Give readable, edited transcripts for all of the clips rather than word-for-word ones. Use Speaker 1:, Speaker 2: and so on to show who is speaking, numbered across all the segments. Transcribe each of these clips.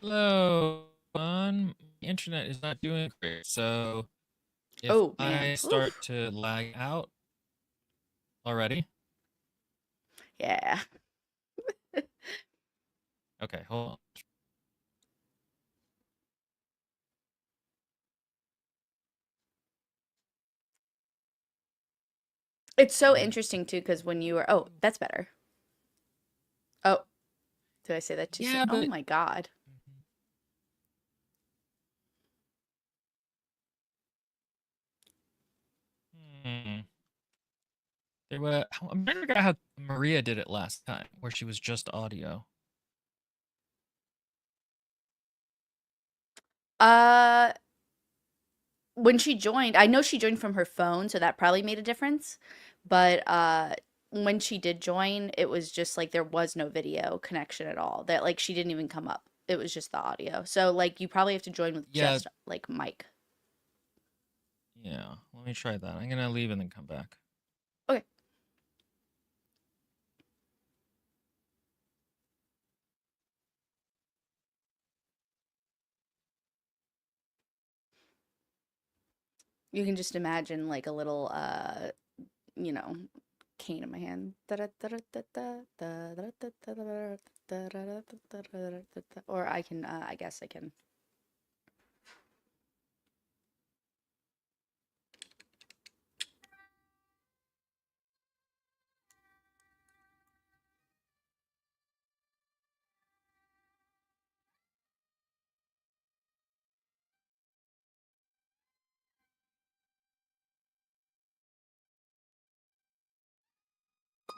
Speaker 1: Hello, everyone. My internet is not doing great, so if
Speaker 2: Oh man.
Speaker 1: I start
Speaker 2: Oof.
Speaker 1: to lag out already,
Speaker 2: Yeah.
Speaker 1: okay, hold on.
Speaker 2: It's so interesting too, because when you were, oh, that's better. Oh, did I say that too soon?
Speaker 1: Yeah,
Speaker 2: Oh
Speaker 1: but
Speaker 2: my God.
Speaker 1: hmm, I'm trying to figure out how Maria did it last time, where she was just audio.
Speaker 2: Uh, when she joined, I know she joined from her phone, so that probably made a difference. But when she did join, it was just like there was no video connection at all. That like she didn't even come up. It was just the audio. So like you probably have to join with
Speaker 1: Yeah,
Speaker 2: just like mic.
Speaker 1: yeah. Let me try that. I'm gonna leave and then come back.
Speaker 2: Okay. You can just imagine like a little you know, cane in my hand. Or I can, I guess I can.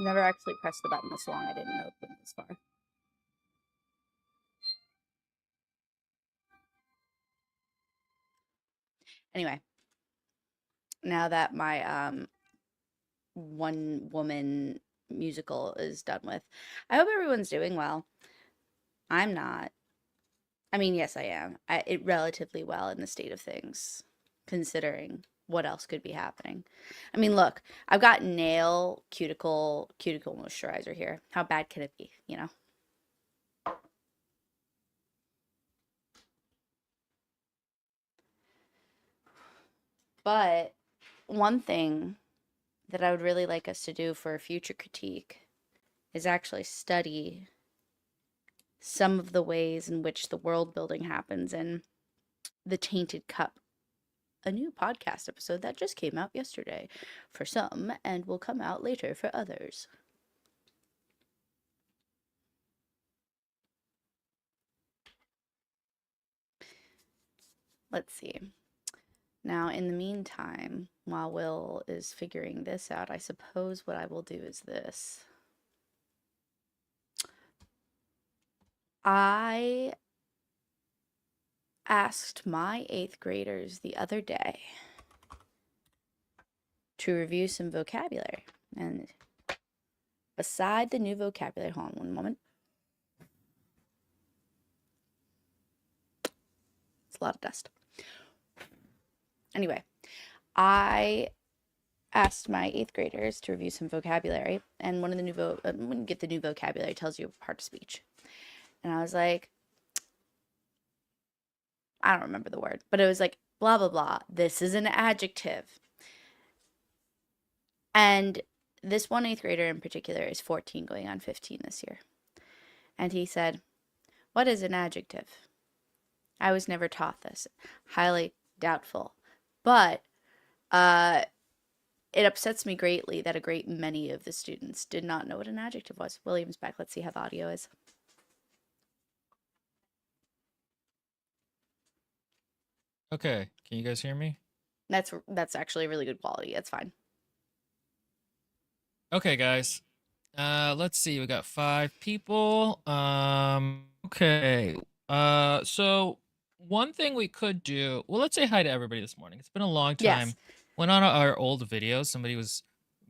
Speaker 2: Never actually pressed the button this long. I didn't know it went this far. Anyway, now that my one woman musical is done with, I hope everyone's doing well. I'm not. I mean, yes, I am. It relatively well in the state of things, considering what else could be happening. I mean, look, I've got nail cuticle moisturizer here. How bad can it be, you know? But one thing that I would really like us to do for a future critique is actually study some of the ways in which the world building happens in The Tainted Cup, a new podcast episode that just came out yesterday for some and will come out later for others. Let's see. Now, in the meantime, while Will is figuring this out, I suppose what I will do is this. I asked my eighth graders the other day to review some vocabulary. And beside the new vocabulary, hold on one moment. It's a lot of dust. Anyway, I asked my eighth graders to review some vocabulary, and one of the when you get the new vocabulary, it tells you part of speech. And I was like, I don't remember the word, but it was like blah blah blah. This is an adjective. And this one eighth grader in particular is 14, going on 15 this year. And he said, "What is an adjective? I was never taught this. Highly doubtful. But uh, it upsets me greatly that a great many of the students did not know what an adjective was." William's back. Let's see how the audio is.
Speaker 1: Okay, can you guys hear me?
Speaker 2: That's actually really good quality. That's fine.
Speaker 1: Okay, guys. Let's see. We got 5 people. Okay. So one thing we could do. Well, let's say hi to everybody this morning. It's been a long
Speaker 2: Yes.
Speaker 1: time. Went on our old videos. Somebody was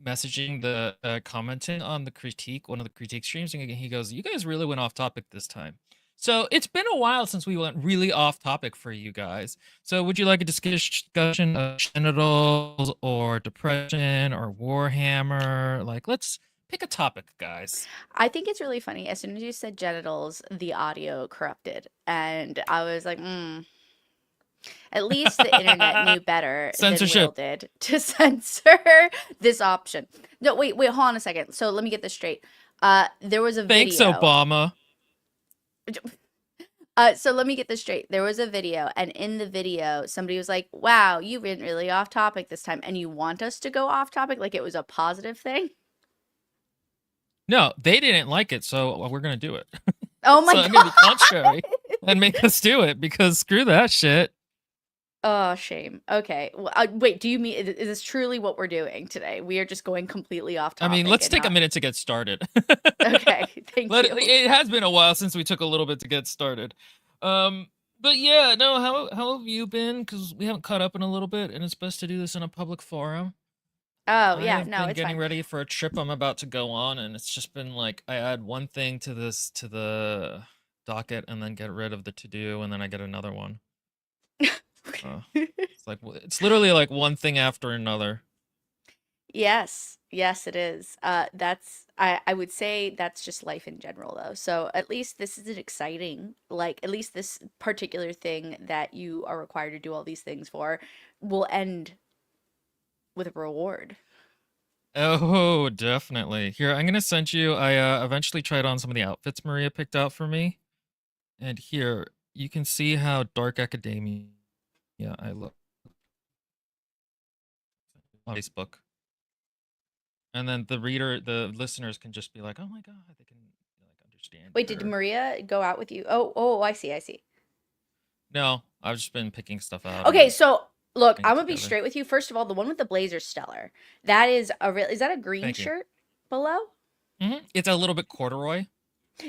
Speaker 1: messaging the commenting on the critique, one of the critique streams, and he goes, "You guys really went off topic this time." So it's been a while since we went really off topic for you guys. So would you like a discussion of genitals or depression or Warhammer? Like, let's Pick a topic, guys.
Speaker 2: I think it's really funny. As soon as you said genitals, the audio corrupted. And I was like, at least the internet knew better than Will
Speaker 1: Censorship.
Speaker 2: did to censor this option. No, wait, hold on a second. So let me get this straight. There was a
Speaker 1: Thanks,
Speaker 2: video.
Speaker 1: Obama.
Speaker 2: So let me get this straight. There was a video, and in the video, somebody was like, "Wow, you went really off topic this time, and you want us to go off topic like it was a positive thing?"
Speaker 1: No, they didn't like it, so we're gonna do it.
Speaker 2: Oh my
Speaker 1: So I'm gonna be
Speaker 2: God.
Speaker 1: contrary and make us do it because screw that shit.
Speaker 2: Oh, shame. Okay. Well, wait, do you mean is this truly what we're doing today? We are just going completely off
Speaker 1: I mean,
Speaker 2: topic
Speaker 1: let's
Speaker 2: and
Speaker 1: take a
Speaker 2: not.
Speaker 1: minute to get started.
Speaker 2: Okay, thank
Speaker 1: But
Speaker 2: you.
Speaker 1: it has been a while since we took a little bit to get started. But yeah, no, how have you been? Because we haven't caught up in a little bit, and it's best to do this in a public forum.
Speaker 2: Oh,
Speaker 1: I
Speaker 2: yeah,
Speaker 1: have
Speaker 2: no,
Speaker 1: been
Speaker 2: it's
Speaker 1: getting
Speaker 2: fine.
Speaker 1: ready for a trip I'm about to go on, and it's just been like I add one thing to the docket, and then get rid of the to do, and then I get another one. Uh, it's like it's literally like one thing after another.
Speaker 2: Yes, yes, it is. That's I would say that's just life in general though. So at least this is an exciting, like at least this particular thing that you are required to do all these things for will end with a reward.
Speaker 1: Oh, definitely. Here, I'm gonna send you. I eventually tried on some of the outfits Maria picked out for me, and here you can see how dark academia I look on Facebook, and then the listeners can just be like, "Oh my god," they can like understand
Speaker 2: Wait, did
Speaker 1: better.
Speaker 2: Maria go out with you? Oh, I see, I see.
Speaker 1: No, I've just been picking stuff out
Speaker 2: Okay,
Speaker 1: and
Speaker 2: so look,
Speaker 1: putting
Speaker 2: I'm
Speaker 1: it
Speaker 2: gonna be
Speaker 1: together.
Speaker 2: straight with you. First of all, the one with the blazer's stellar. That is a real. Is that a green
Speaker 1: Thank you.
Speaker 2: shirt below?
Speaker 1: It's a little bit corduroy.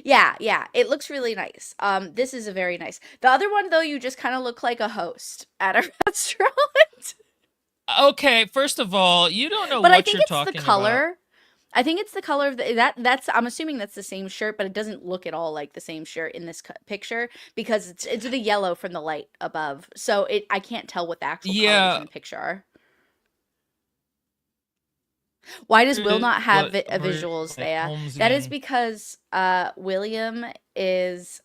Speaker 2: Yeah, yeah, it looks really nice. This is a very nice. The other one though, you just kind of look like a host at a restaurant.
Speaker 1: Okay, first of all, you don't know
Speaker 2: But I
Speaker 1: what
Speaker 2: think
Speaker 1: you're
Speaker 2: it's the
Speaker 1: talking about.
Speaker 2: color. I think it's the color of that's I'm assuming that's the same shirt, but it doesn't look at all like the same shirt in this picture because it's the yellow from the light above. So it I can't tell what the actual colors in
Speaker 1: Yeah,
Speaker 2: the picture are. Why does Will not have
Speaker 1: what
Speaker 2: visuals
Speaker 1: like
Speaker 2: there? That is
Speaker 1: Holmesian.
Speaker 2: because William is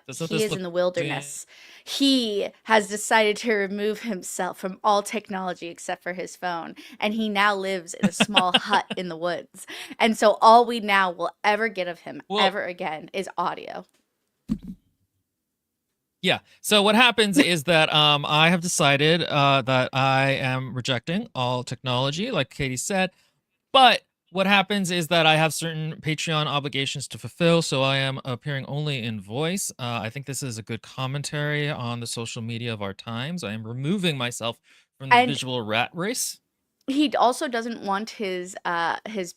Speaker 1: Doesn't
Speaker 2: he
Speaker 1: this
Speaker 2: is in
Speaker 1: look
Speaker 2: the
Speaker 1: Holmesian?
Speaker 2: wilderness. He has decided to remove himself from all technology except for his phone, and he now lives in a small hut in the woods. And so all we now will ever get of him
Speaker 1: Well,
Speaker 2: ever again is audio.
Speaker 1: yeah. So what happens is that I have decided that I am rejecting all technology, like Katie said. But what happens is that I have certain Patreon obligations to fulfill, so I am appearing only in voice. I think this is a good commentary on the social media of our times. I am removing myself from the
Speaker 2: And
Speaker 1: visual rat race.
Speaker 2: he also doesn't want his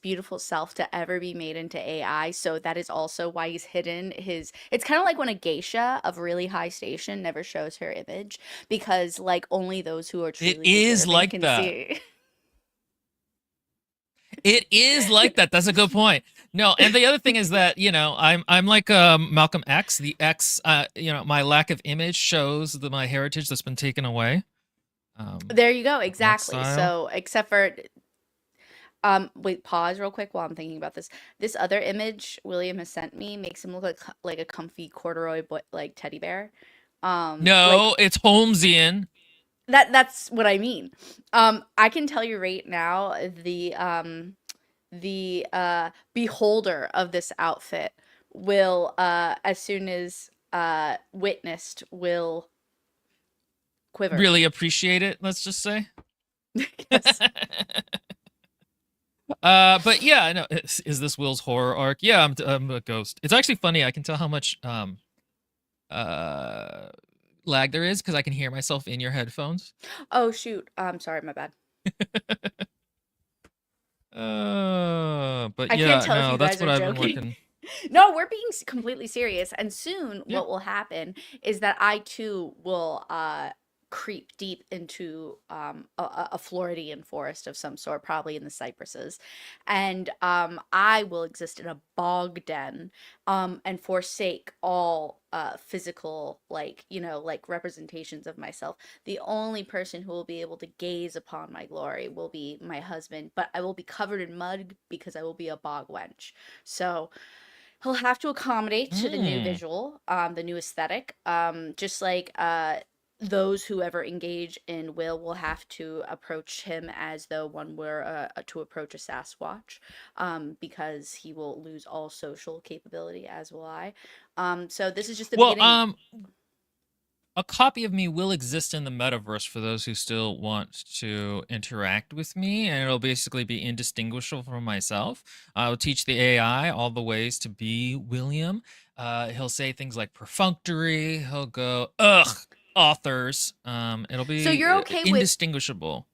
Speaker 2: beautiful self to ever be made into AI, so that is also why he's hidden his it's kind of like when a geisha of really high station never shows her image because like only those who are
Speaker 1: It
Speaker 2: truly
Speaker 1: is
Speaker 2: deserving
Speaker 1: like
Speaker 2: can
Speaker 1: that.
Speaker 2: see.
Speaker 1: It is like that. That's a good point. No, and the other thing is that I'm like Malcolm X. The X, my lack of image shows my heritage that's been taken away.
Speaker 2: There you go,
Speaker 1: That
Speaker 2: exactly.
Speaker 1: style.
Speaker 2: So except for wait, pause real quick while I'm thinking about this. This other image William has sent me makes him look like a comfy corduroy like teddy bear. Like
Speaker 1: No, it's Holmesian.
Speaker 2: that's what I mean. I can tell you right now, the beholder of this outfit will, as soon as witnessed, will quiver.
Speaker 1: Really appreciate it. Let's just say.
Speaker 2: Yes.
Speaker 1: But yeah, no. Is this Will's horror arc? Yeah, I'm a ghost. It's actually funny. I can tell how much uh lag there is because I can hear myself in your headphones.
Speaker 2: Oh shoot. I'm sorry, my bad.
Speaker 1: But
Speaker 2: I can't
Speaker 1: yeah,
Speaker 2: tell if
Speaker 1: no,
Speaker 2: you
Speaker 1: that's
Speaker 2: guys
Speaker 1: what
Speaker 2: are
Speaker 1: I've been
Speaker 2: joking.
Speaker 1: working.
Speaker 2: No, we're being completely serious. And soon,
Speaker 1: Yeah.
Speaker 2: what will happen is that I too will creep deep into a Floridian forest of some sort, probably in the cypresses, and I will exist in a bog den, and forsake all physical, like, like representations of myself. The only person who will be able to gaze upon my glory will be my husband, but I will be covered in mud because I will be a bog wench. So he'll have to accommodate to the new
Speaker 1: Mm.
Speaker 2: visual, the new aesthetic. Just like those who ever engage in will have to approach him as though one were to approach a Sasquatch, because he will lose all social capability, as will I. So this is just the
Speaker 1: Well,
Speaker 2: beginning.
Speaker 1: a copy of me will exist in the metaverse for those who still want to interact with me, and it'll basically be indistinguishable from myself. I'll teach the AI all the ways to be William. He'll say things like perfunctory. He'll go, ugh, authors. It'll
Speaker 2: So
Speaker 1: be
Speaker 2: you're okay with.
Speaker 1: indistinguishable.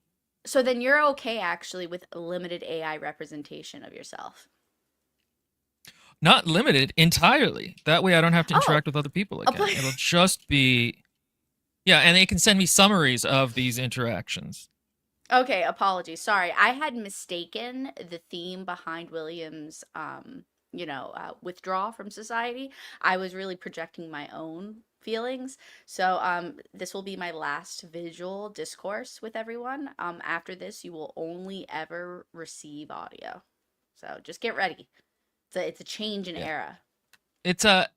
Speaker 2: So then you're okay actually with limited AI representation of yourself.
Speaker 1: Not limited entirely. That way I don't have to
Speaker 2: Oh,
Speaker 1: interact with other people
Speaker 2: a
Speaker 1: again.
Speaker 2: play.
Speaker 1: It'll just be, yeah, and they can send me summaries of these interactions.
Speaker 2: Okay, apologies. Sorry. I had mistaken the theme behind William's withdrawal from society. I was really projecting my own feelings. So this will be my last visual discourse with everyone. After this, you will only ever receive audio. So just get ready. It's a change in
Speaker 1: Yeah.
Speaker 2: era.
Speaker 1: It's a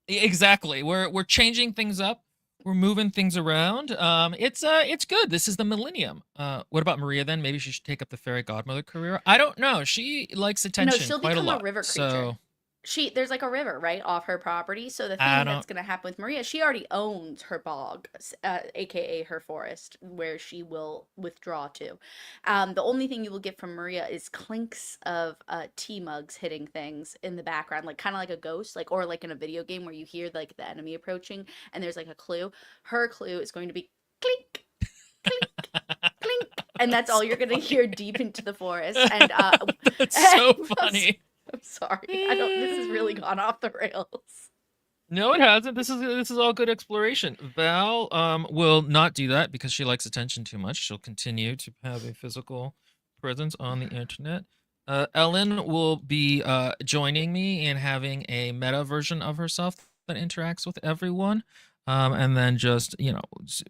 Speaker 1: exactly. We're changing things up. We're moving things around. It's good. This is the millennium. What about Maria then? Maybe she should take up the fairy godmother career. I don't know. She likes
Speaker 2: No,
Speaker 1: attention
Speaker 2: she'll
Speaker 1: quite a
Speaker 2: become a
Speaker 1: lot.
Speaker 2: river creature.
Speaker 1: So
Speaker 2: There's like a river right off her property. So the
Speaker 1: I
Speaker 2: thing
Speaker 1: don't.
Speaker 2: that's going to happen with Maria, she already owns her bog, aka her forest, where she will withdraw to. The only thing you will get from Maria is clinks of tea mugs hitting things in the background, like kind of like a ghost, like, or like in a video game where you hear like the enemy approaching and there's like a clue. Her clue is going to be clink, clink, clink, and that's all
Speaker 1: That's
Speaker 2: you're
Speaker 1: so
Speaker 2: going to
Speaker 1: funny.
Speaker 2: hear deep into the forest. And
Speaker 1: That's so
Speaker 2: I'm
Speaker 1: funny.
Speaker 2: sorry. I don't. This has really gone off the rails.
Speaker 1: No, it hasn't. This is all good exploration. Val will not do that because she likes attention too much. She'll continue to have a physical presence on the internet. Ellen will be joining me in having a meta version of herself that interacts with everyone. And then just,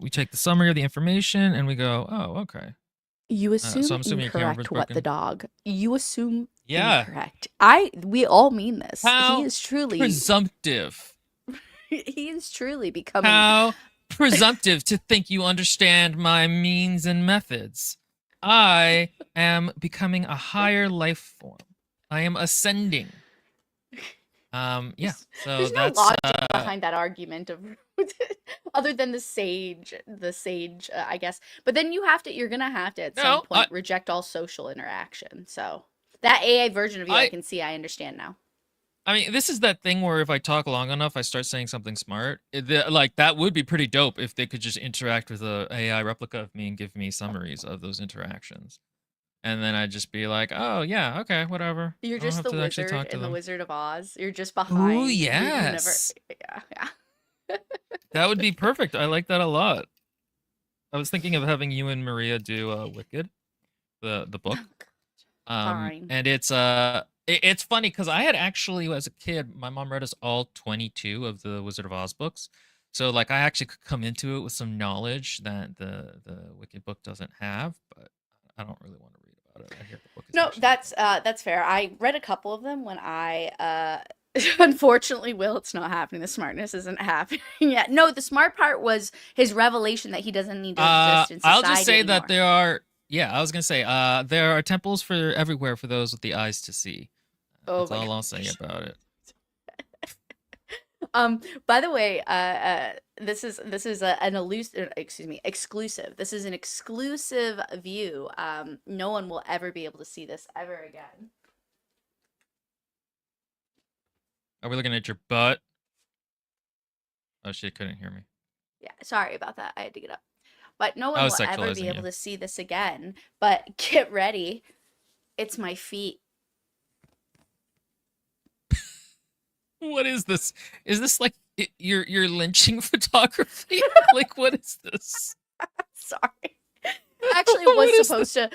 Speaker 1: we take the summary of the information and we go, oh, okay.
Speaker 2: You
Speaker 1: So
Speaker 2: assume
Speaker 1: I'm assuming your camera was
Speaker 2: incorrect what the
Speaker 1: broken.
Speaker 2: dog. You assume
Speaker 1: Yeah.
Speaker 2: incorrect. We all mean this. He
Speaker 1: How
Speaker 2: is truly
Speaker 1: presumptive.
Speaker 2: he is truly becoming.
Speaker 1: How presumptive to think you understand my means and methods. I am becoming a higher life form. I am ascending. Yeah. So
Speaker 2: There's no
Speaker 1: that's
Speaker 2: logic behind that argument of other than the sage, I guess. But then you're gonna have to at some
Speaker 1: no.
Speaker 2: point reject all social interaction. So that AI version of you, I
Speaker 1: I
Speaker 2: can see, I understand now.
Speaker 1: I mean, this is that thing where if I talk long enough, I start saying something smart. Like that would be pretty dope if they could just interact with a AI replica of me and give me summaries of those interactions. And then I'd just be like, "Oh yeah, okay, whatever.
Speaker 2: You're
Speaker 1: I don't
Speaker 2: just
Speaker 1: have
Speaker 2: the
Speaker 1: to actually
Speaker 2: wizard
Speaker 1: talk to
Speaker 2: in the
Speaker 1: them."
Speaker 2: Wizard of Oz. You're just
Speaker 1: Oh
Speaker 2: behind. You never.
Speaker 1: yes.
Speaker 2: Yeah, yeah.
Speaker 1: That would be perfect. I like that a lot. I was thinking of having you and Maria do Wicked, the book.
Speaker 2: Fine.
Speaker 1: And it's funny because I had actually, as a kid, my mom read us all 22 of the Wizard of Oz books. So like I actually could come into it with some knowledge that the Wicked book doesn't have, but I don't really want to read about it. I hear the book is
Speaker 2: No,
Speaker 1: actually
Speaker 2: that's fair. I read a couple of them when I unfortunately, Will, it's not happening. The smartness isn't happening yet. No, the smart part was his revelation that he doesn't need to exist in
Speaker 1: I'll just
Speaker 2: society
Speaker 1: say that
Speaker 2: anymore.
Speaker 1: there are. Yeah, I was gonna say. There are temples for everywhere for those with the eyes to see.
Speaker 2: Oh
Speaker 1: That's
Speaker 2: my
Speaker 1: all I'll say
Speaker 2: gosh.
Speaker 1: about it.
Speaker 2: By the way, this is exclusive. This is an exclusive view. No one will ever be able to see this ever again.
Speaker 1: Are we looking at your butt? Oh, she couldn't hear me.
Speaker 2: Yeah, sorry about that. I had to get up. But no
Speaker 1: I
Speaker 2: one
Speaker 1: was
Speaker 2: will ever be
Speaker 1: sexualizing
Speaker 2: able
Speaker 1: you.
Speaker 2: to see this again. But get ready. It's my feet.
Speaker 1: What is this? Is this like You're lynching photography? Like, what is this?
Speaker 2: Sorry. Actually, it was
Speaker 1: What is
Speaker 2: supposed
Speaker 1: this?
Speaker 2: to.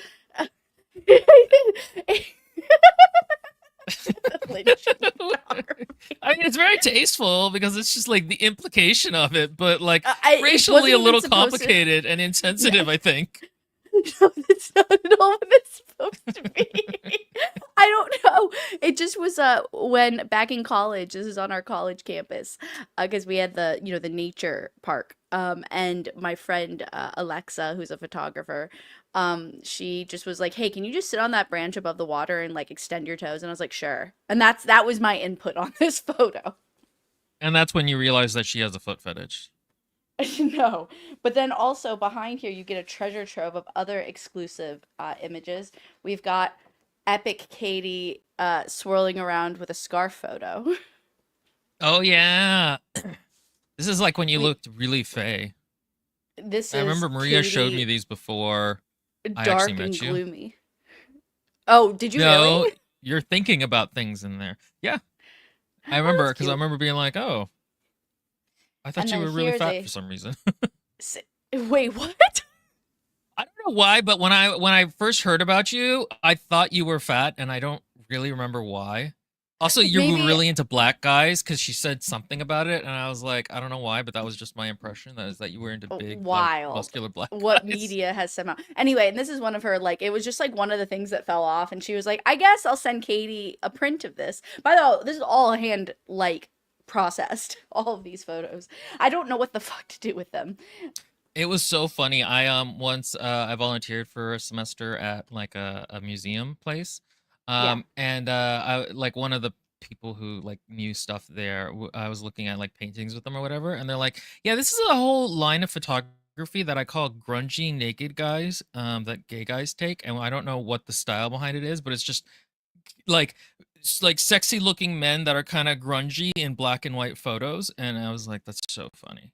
Speaker 2: Lynching photography.
Speaker 1: I mean, it's very tasteful because it's just like the implication of it, but like
Speaker 2: It
Speaker 1: racially
Speaker 2: wasn't
Speaker 1: a
Speaker 2: even
Speaker 1: little
Speaker 2: supposed to.
Speaker 1: complicated and
Speaker 2: Yeah.
Speaker 1: insensitive, I think.
Speaker 2: No, that's not at all what it's supposed to be. I don't know. It just was when back in college. This is on our college campus, because we had the nature park. And my friend Alexa, who's a photographer, she just was like, "Hey, can you just sit on that branch above the water and like extend your toes?" And I was like, "Sure." And that was my input on this photo.
Speaker 1: And that's when you realize that she has a foot fetish.
Speaker 2: No, but then also behind here you get a treasure trove of other exclusive images. We've got Epic Katie swirling around with a scarf photo.
Speaker 1: Oh yeah. This is like when you
Speaker 2: We
Speaker 1: looked really fey.
Speaker 2: This
Speaker 1: I
Speaker 2: is
Speaker 1: remember Maria showed me
Speaker 2: Katie
Speaker 1: these before I actually
Speaker 2: dark and
Speaker 1: met you.
Speaker 2: gloomy. Oh, did you really?
Speaker 1: No, you're thinking about things in there. Yeah, I
Speaker 2: Oh,
Speaker 1: remember
Speaker 2: that's
Speaker 1: because I
Speaker 2: cute.
Speaker 1: remember being like, "Oh, I
Speaker 2: And
Speaker 1: thought you
Speaker 2: then
Speaker 1: were really
Speaker 2: here's
Speaker 1: fat
Speaker 2: a
Speaker 1: for some reason."
Speaker 2: wait, what?
Speaker 1: I don't know why, but when I first heard about you, I thought you were fat, and I don't really remember why. Also, you were
Speaker 2: Maybe
Speaker 1: really into black guys because she said something about it, and I was like, I don't know why, but that was just my impression. That is that you were into big,
Speaker 2: wild
Speaker 1: muscular black
Speaker 2: what
Speaker 1: guys.
Speaker 2: media has somehow anyway. And this is one of her, like, it was just like one of the things that fell off, and she was like, I guess I'll send Katie a print of this. By the way, this is all hand like processed. All of these photos, I don't know what the fuck to do with them.
Speaker 1: It was so funny. I once I volunteered for a semester at like a museum place.
Speaker 2: Yeah.
Speaker 1: And I like one of the people who like knew stuff there. I was looking at like paintings with them or whatever, and they're like, "Yeah, this is a whole line of photography that I call grungy naked guys that gay guys take." And I don't know what the style behind it is, but it's just like like sexy looking men that are kind of grungy in black and white photos, and I was like, that's so funny.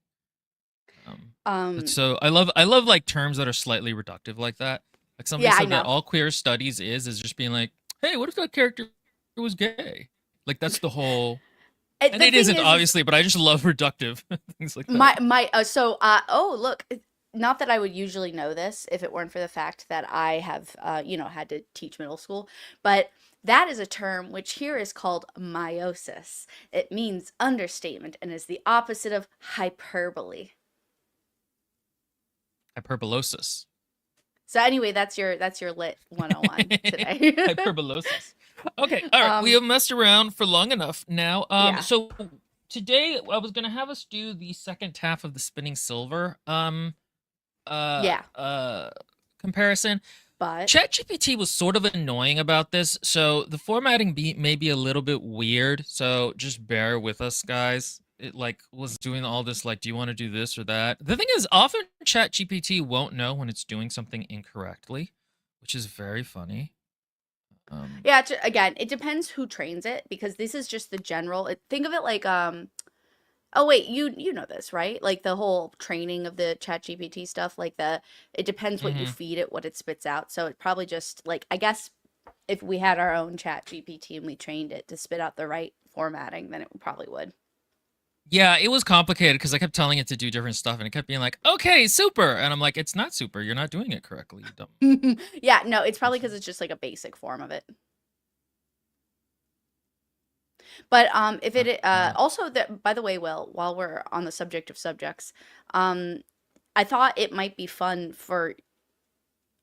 Speaker 1: That's
Speaker 2: um
Speaker 1: so I love like terms that are slightly reductive like that. Like somebody
Speaker 2: yeah, I
Speaker 1: said that
Speaker 2: know.
Speaker 1: all queer studies is just being like, hey, what if that character was gay? Like that's the whole, and
Speaker 2: The
Speaker 1: it
Speaker 2: thing
Speaker 1: isn't
Speaker 2: is
Speaker 1: obviously, but I just love reductive things like that.
Speaker 2: my oh, look, not that I would usually know this if it weren't for the fact that I have had to teach middle school, but that is a term which here is called meiosis. It means understatement and is the opposite of hyperbole.
Speaker 1: Hyperbolosis.
Speaker 2: So anyway, that's your lit 101 today.
Speaker 1: Hyperbolosis. Okay, all right. We
Speaker 2: um
Speaker 1: have messed around for long enough now.
Speaker 2: yeah.
Speaker 1: So today I was gonna have us do the second half of the spinning silver uh
Speaker 2: Yeah,
Speaker 1: uh comparison.
Speaker 2: but
Speaker 1: ChatGPT was sort of annoying about this, so the formatting may be a little bit weird. So just bear with us, guys. It like was doing all this like, do you want to do this or that? The thing is, often ChatGPT won't know when it's doing something incorrectly, which is very funny. Um,
Speaker 2: yeah, again, it depends who trains it, because this is just the general think of it like oh wait, you know this, right? Like the whole training of the Chat GPT stuff, like it depends what you
Speaker 1: mhm.
Speaker 2: feed it, what it spits out. So it probably just like, I guess if we had our own Chat GPT and we trained it to spit out the right formatting, then it probably would.
Speaker 1: Yeah, it was complicated because I kept telling it to do different stuff, and it kept being like, "Okay, super," and I'm like, "It's not super. You're not doing it correctly, you dumb."
Speaker 2: Yeah, no, it's probably because
Speaker 1: person."
Speaker 2: it's just like a basic form of it. But if it
Speaker 1: Uh,
Speaker 2: also, that, by the way, Will, while we're on the subject of subjects, um I thought it might be fun for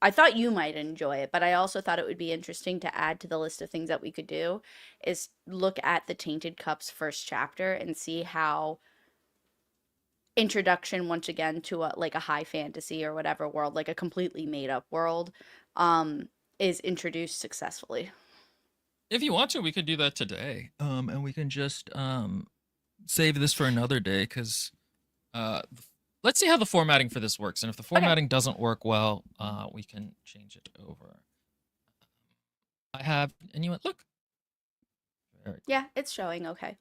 Speaker 2: I thought you might enjoy it, but I also thought it would be interesting to add to the list of things that we could do is look at the Tainted Cup's first chapter and see how introduction once again to a like a high fantasy or whatever world, like a completely made up world, um is introduced successfully.
Speaker 1: if you want to, we could do that today. And we can just save this for another day because uh, let's see how the formatting for this works, and if the
Speaker 2: Okay.
Speaker 1: formatting doesn't work well, we can change it over. I have, and you went, look, very cool.
Speaker 2: Yeah, it's showing okay.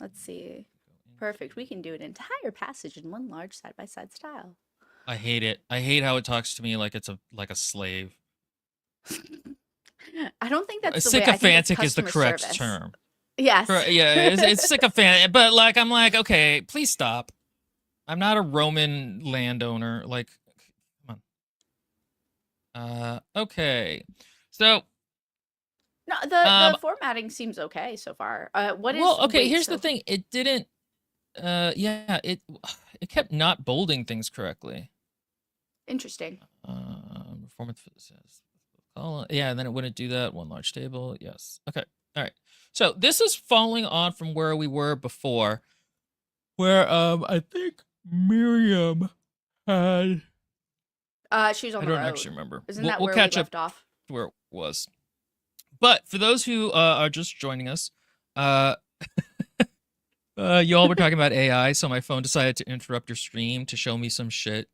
Speaker 1: And
Speaker 2: Let's
Speaker 1: then
Speaker 2: see.
Speaker 1: go
Speaker 2: Perfect. We
Speaker 1: into.
Speaker 2: can do an entire passage in one large side-by-side style.
Speaker 1: I hate it. I hate how it talks to me like it's a slave.
Speaker 2: I don't think that's the way. I think that's
Speaker 1: Sycophantic is the
Speaker 2: customer
Speaker 1: correct
Speaker 2: service.
Speaker 1: term.
Speaker 2: Yes.
Speaker 1: Yeah, it's like a fan, but like I'm like, okay, please stop. I'm not a Roman landowner. Like, come on. Okay. So,
Speaker 2: No, the
Speaker 1: um,
Speaker 2: formatting seems okay so far. What is
Speaker 1: well, okay.
Speaker 2: wait,
Speaker 1: Here's the
Speaker 2: so
Speaker 1: thing. It didn't. Yeah, it kept not bolding things correctly.
Speaker 2: interesting.
Speaker 1: Performance says, yeah, and then it wouldn't do that. One large table. Yes. Okay. All right. So this is following on from where we were before, where I think Miriam had.
Speaker 2: She's on
Speaker 1: I
Speaker 2: the
Speaker 1: don't actually
Speaker 2: road.
Speaker 1: remember.
Speaker 2: Isn't
Speaker 1: We'll
Speaker 2: that
Speaker 1: we'll
Speaker 2: where we
Speaker 1: catch up
Speaker 2: left off?
Speaker 1: to where it was. But for those who are just joining us, uh, you all were talking about AI, so my phone decided to interrupt your stream to show me some shit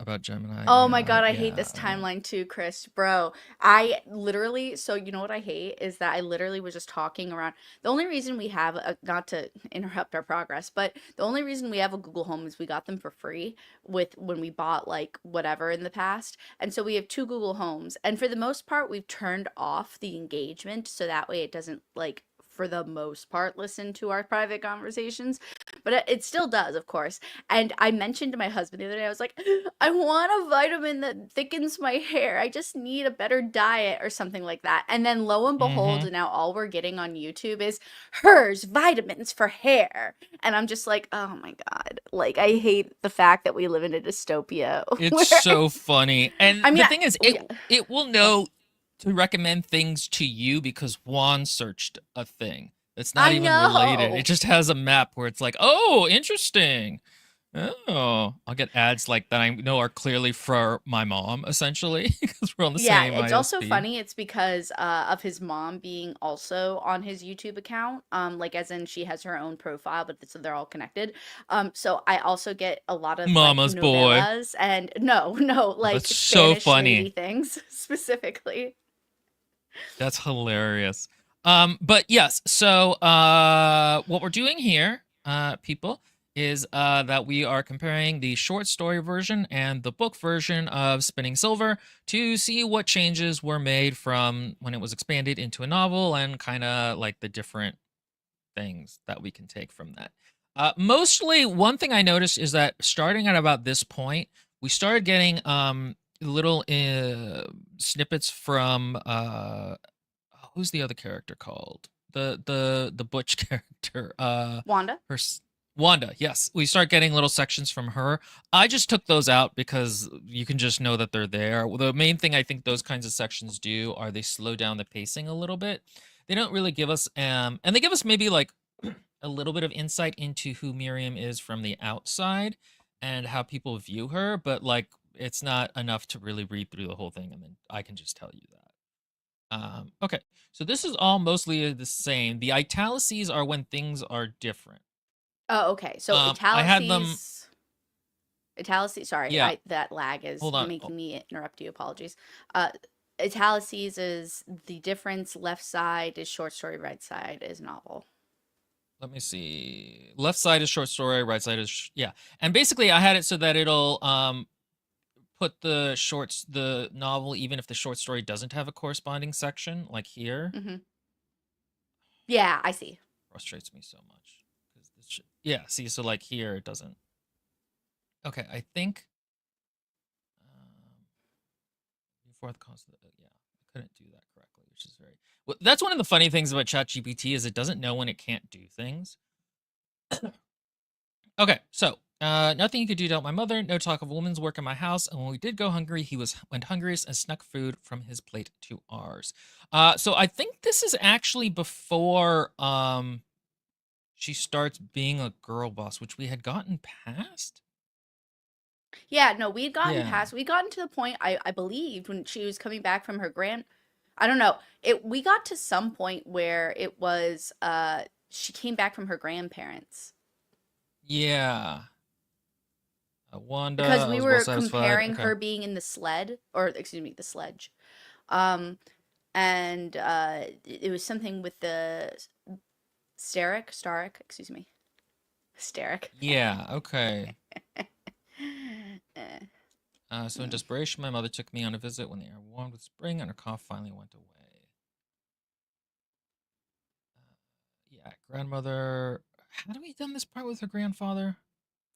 Speaker 1: about Gemini
Speaker 2: Oh my
Speaker 1: AI.
Speaker 2: God, I hate
Speaker 1: Yeah.
Speaker 2: this timeline too, Chris. Bro, I literally, so you know what I hate is that I literally was just talking around. The only reason we have, not to interrupt our progress, but the only reason we have a Google Home is we got them for free with when we bought like whatever in the past. And so we have two Google Homes. And for the most part, we've turned off the engagement so that way it doesn't like for the most part listen to our private conversations, but it still does, of course. And I mentioned to my husband the other day, I was like, I want a vitamin that thickens my hair. I just need a better diet or something like that. And then lo and
Speaker 1: Mm-hmm.
Speaker 2: behold, now all we're getting on YouTube is hers vitamins for hair. And I'm just like, oh my God. Like, I hate the fact that we live in a dystopia
Speaker 1: It's
Speaker 2: where
Speaker 1: so funny. And
Speaker 2: I mean,
Speaker 1: the thing is,
Speaker 2: we,
Speaker 1: it will
Speaker 2: go.
Speaker 1: know to recommend things to you because Juan searched a thing that's not
Speaker 2: I
Speaker 1: even related. It
Speaker 2: know.
Speaker 1: just has a map where it's like, oh, interesting. Oh, I'll get ads like that I know are clearly for my mom, essentially, because we're on the
Speaker 2: Yeah,
Speaker 1: same
Speaker 2: it's also
Speaker 1: ISP.
Speaker 2: funny. It's because of his mom being also on his YouTube account. Like as in she has her own profile, but so they're all connected. So I also get a lot of like
Speaker 1: Mama's boy.
Speaker 2: novellas and no, no,
Speaker 1: Oh, that's
Speaker 2: like
Speaker 1: so
Speaker 2: Spanish lady
Speaker 1: funny.
Speaker 2: things specifically.
Speaker 1: That's hilarious. But yes, so what we're doing here, people, is that we are comparing the short story version and the book version of Spinning Silver to see what changes were made from when it was expanded into a novel and kind of like the different things that we can take from that. Mostly, one thing I noticed is that starting at about this point, we started getting little snippets from who's the other character called? The Butch character.
Speaker 2: Wanda?
Speaker 1: Her Wanda. Yes, we start getting little sections from her. I just took those out because you can just know that they're there. The main thing I think those kinds of sections do are they slow down the pacing a little bit. They don't really give us and they give us maybe like a little bit of insight into who Miriam is from the outside and how people view her, but like it's not enough to really read through the whole thing and then I can just tell you that. Okay, so this is all mostly the same. The italices are when things are different.
Speaker 2: Oh, okay. So
Speaker 1: I had them.
Speaker 2: italices, sorry,
Speaker 1: Yeah,
Speaker 2: I that lag is
Speaker 1: hold on. Oh,
Speaker 2: making me interrupt you. Apologies. Uh italices is the difference, left side is short story, right side is novel.
Speaker 1: let me see. Left side is short story. Right side is yeah. And basically, I had it so that it'll put the novel, even if the short story doesn't have a corresponding section, like here.
Speaker 2: Mhm. Yeah, I see.
Speaker 1: Frustrates me so much because yeah. See, so like here it doesn't. Okay, I think. Um, Before the cost of yeah, I couldn't do that correctly, which is very well, that's one of the funny things about ChatGPT is it doesn't know when it can't do things. Okay, so nothing you could do to help my mother. No talk of a woman's work in my house. And when we did go hungry, he went hungriest and snuck food from his plate to ours. So I think this is actually before she starts being a girl boss, which we had gotten past.
Speaker 2: Yeah, no,
Speaker 1: Yeah.
Speaker 2: we'd gotten to the point I believed when she was coming back from her grand I don't know. We got to some point where it was she came back from her grandparents
Speaker 1: Yeah.
Speaker 2: because
Speaker 1: Wanda, I
Speaker 2: we
Speaker 1: was well
Speaker 2: were
Speaker 1: satisfied.
Speaker 2: comparing
Speaker 1: Okay.
Speaker 2: her being in the sled or excuse me, the sledge. Um and it was something with the Starrick, excuse me. Starrick.
Speaker 1: Yeah. Okay.
Speaker 2: Eh,
Speaker 1: So in desperation, my mother took me on a visit when the air warmed with spring and her cough finally went away. grandmother. Had we done this part with her grandfather?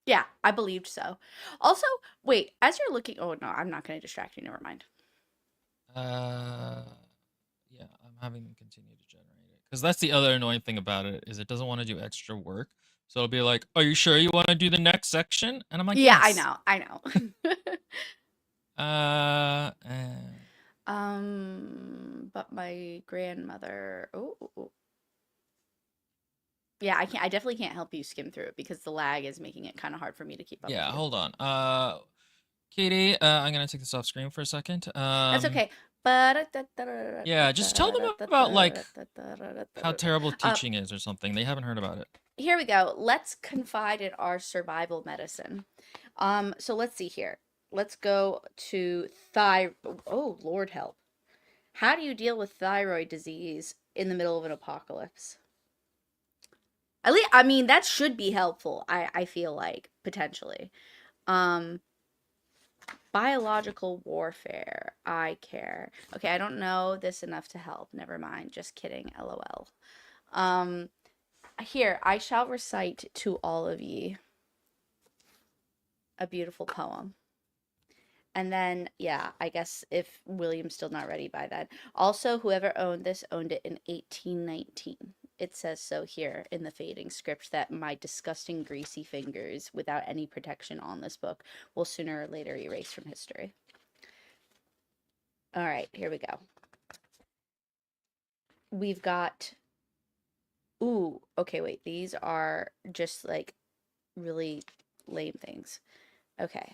Speaker 2: Yeah, I believed so. Also, wait, as you're looking, oh no, I'm not going to distract you. Never mind.
Speaker 1: Uh, yeah, I'm having them continue to generate it because that's the other annoying thing about it is it doesn't want to do extra work. So it'll be like, "Are you sure you want to do the next section?" And I'm like,
Speaker 2: Yeah, I
Speaker 1: "Yes."
Speaker 2: know. I know.
Speaker 1: Uh, uh
Speaker 2: But my grandmother. Oh, yeah, I can't. I definitely can't help you skim through it because the lag is making it kind of hard for me to keep up with
Speaker 1: yeah,
Speaker 2: you.
Speaker 1: hold on. Katie, I'm gonna take this off screen for a second.
Speaker 2: That's okay.
Speaker 1: Yeah, just tell them about like how terrible
Speaker 2: Uh,
Speaker 1: teaching is or something. They haven't heard about it.
Speaker 2: Here we go. Let's confide in our survival medicine. So let's see here. Let's go to Oh, Lord help. How do you deal with thyroid disease in the middle of an apocalypse? At least, I mean, that should be helpful. I feel like potentially. Um, Biological warfare. I care. Okay, I don't know this enough to help. Never mind. Just kidding. LOL. Um, Here, I shall recite to all of ye a beautiful poem. And then, yeah, I guess if William's still not ready by then. Also, whoever owned this owned it in 1819. It says so here in the fading script that my disgusting greasy fingers, without any protection on this book, will sooner or later erase from history. All right, here we go. We've got. Ooh, okay, wait. These are just like really lame things. Okay,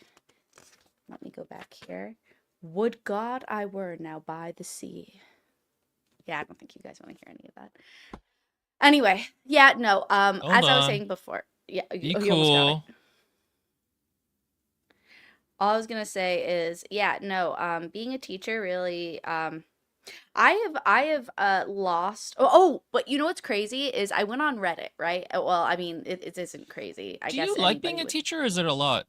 Speaker 2: let me go back here. Would God I were now by the sea. Yeah, I don't think you guys want to hear any of that. Anyway, yeah, no.
Speaker 1: Hold
Speaker 2: As I was
Speaker 1: on.
Speaker 2: saying before, yeah,
Speaker 1: Be
Speaker 2: you almost got it.
Speaker 1: cool.
Speaker 2: All I was gonna say is, yeah, no. Being a teacher really, I have lost. But you know what's crazy is I went on Reddit, right? Well, I mean, it isn't crazy. I
Speaker 1: Do you
Speaker 2: guess
Speaker 1: like being
Speaker 2: anybody
Speaker 1: a
Speaker 2: would.
Speaker 1: teacher or is it a lot?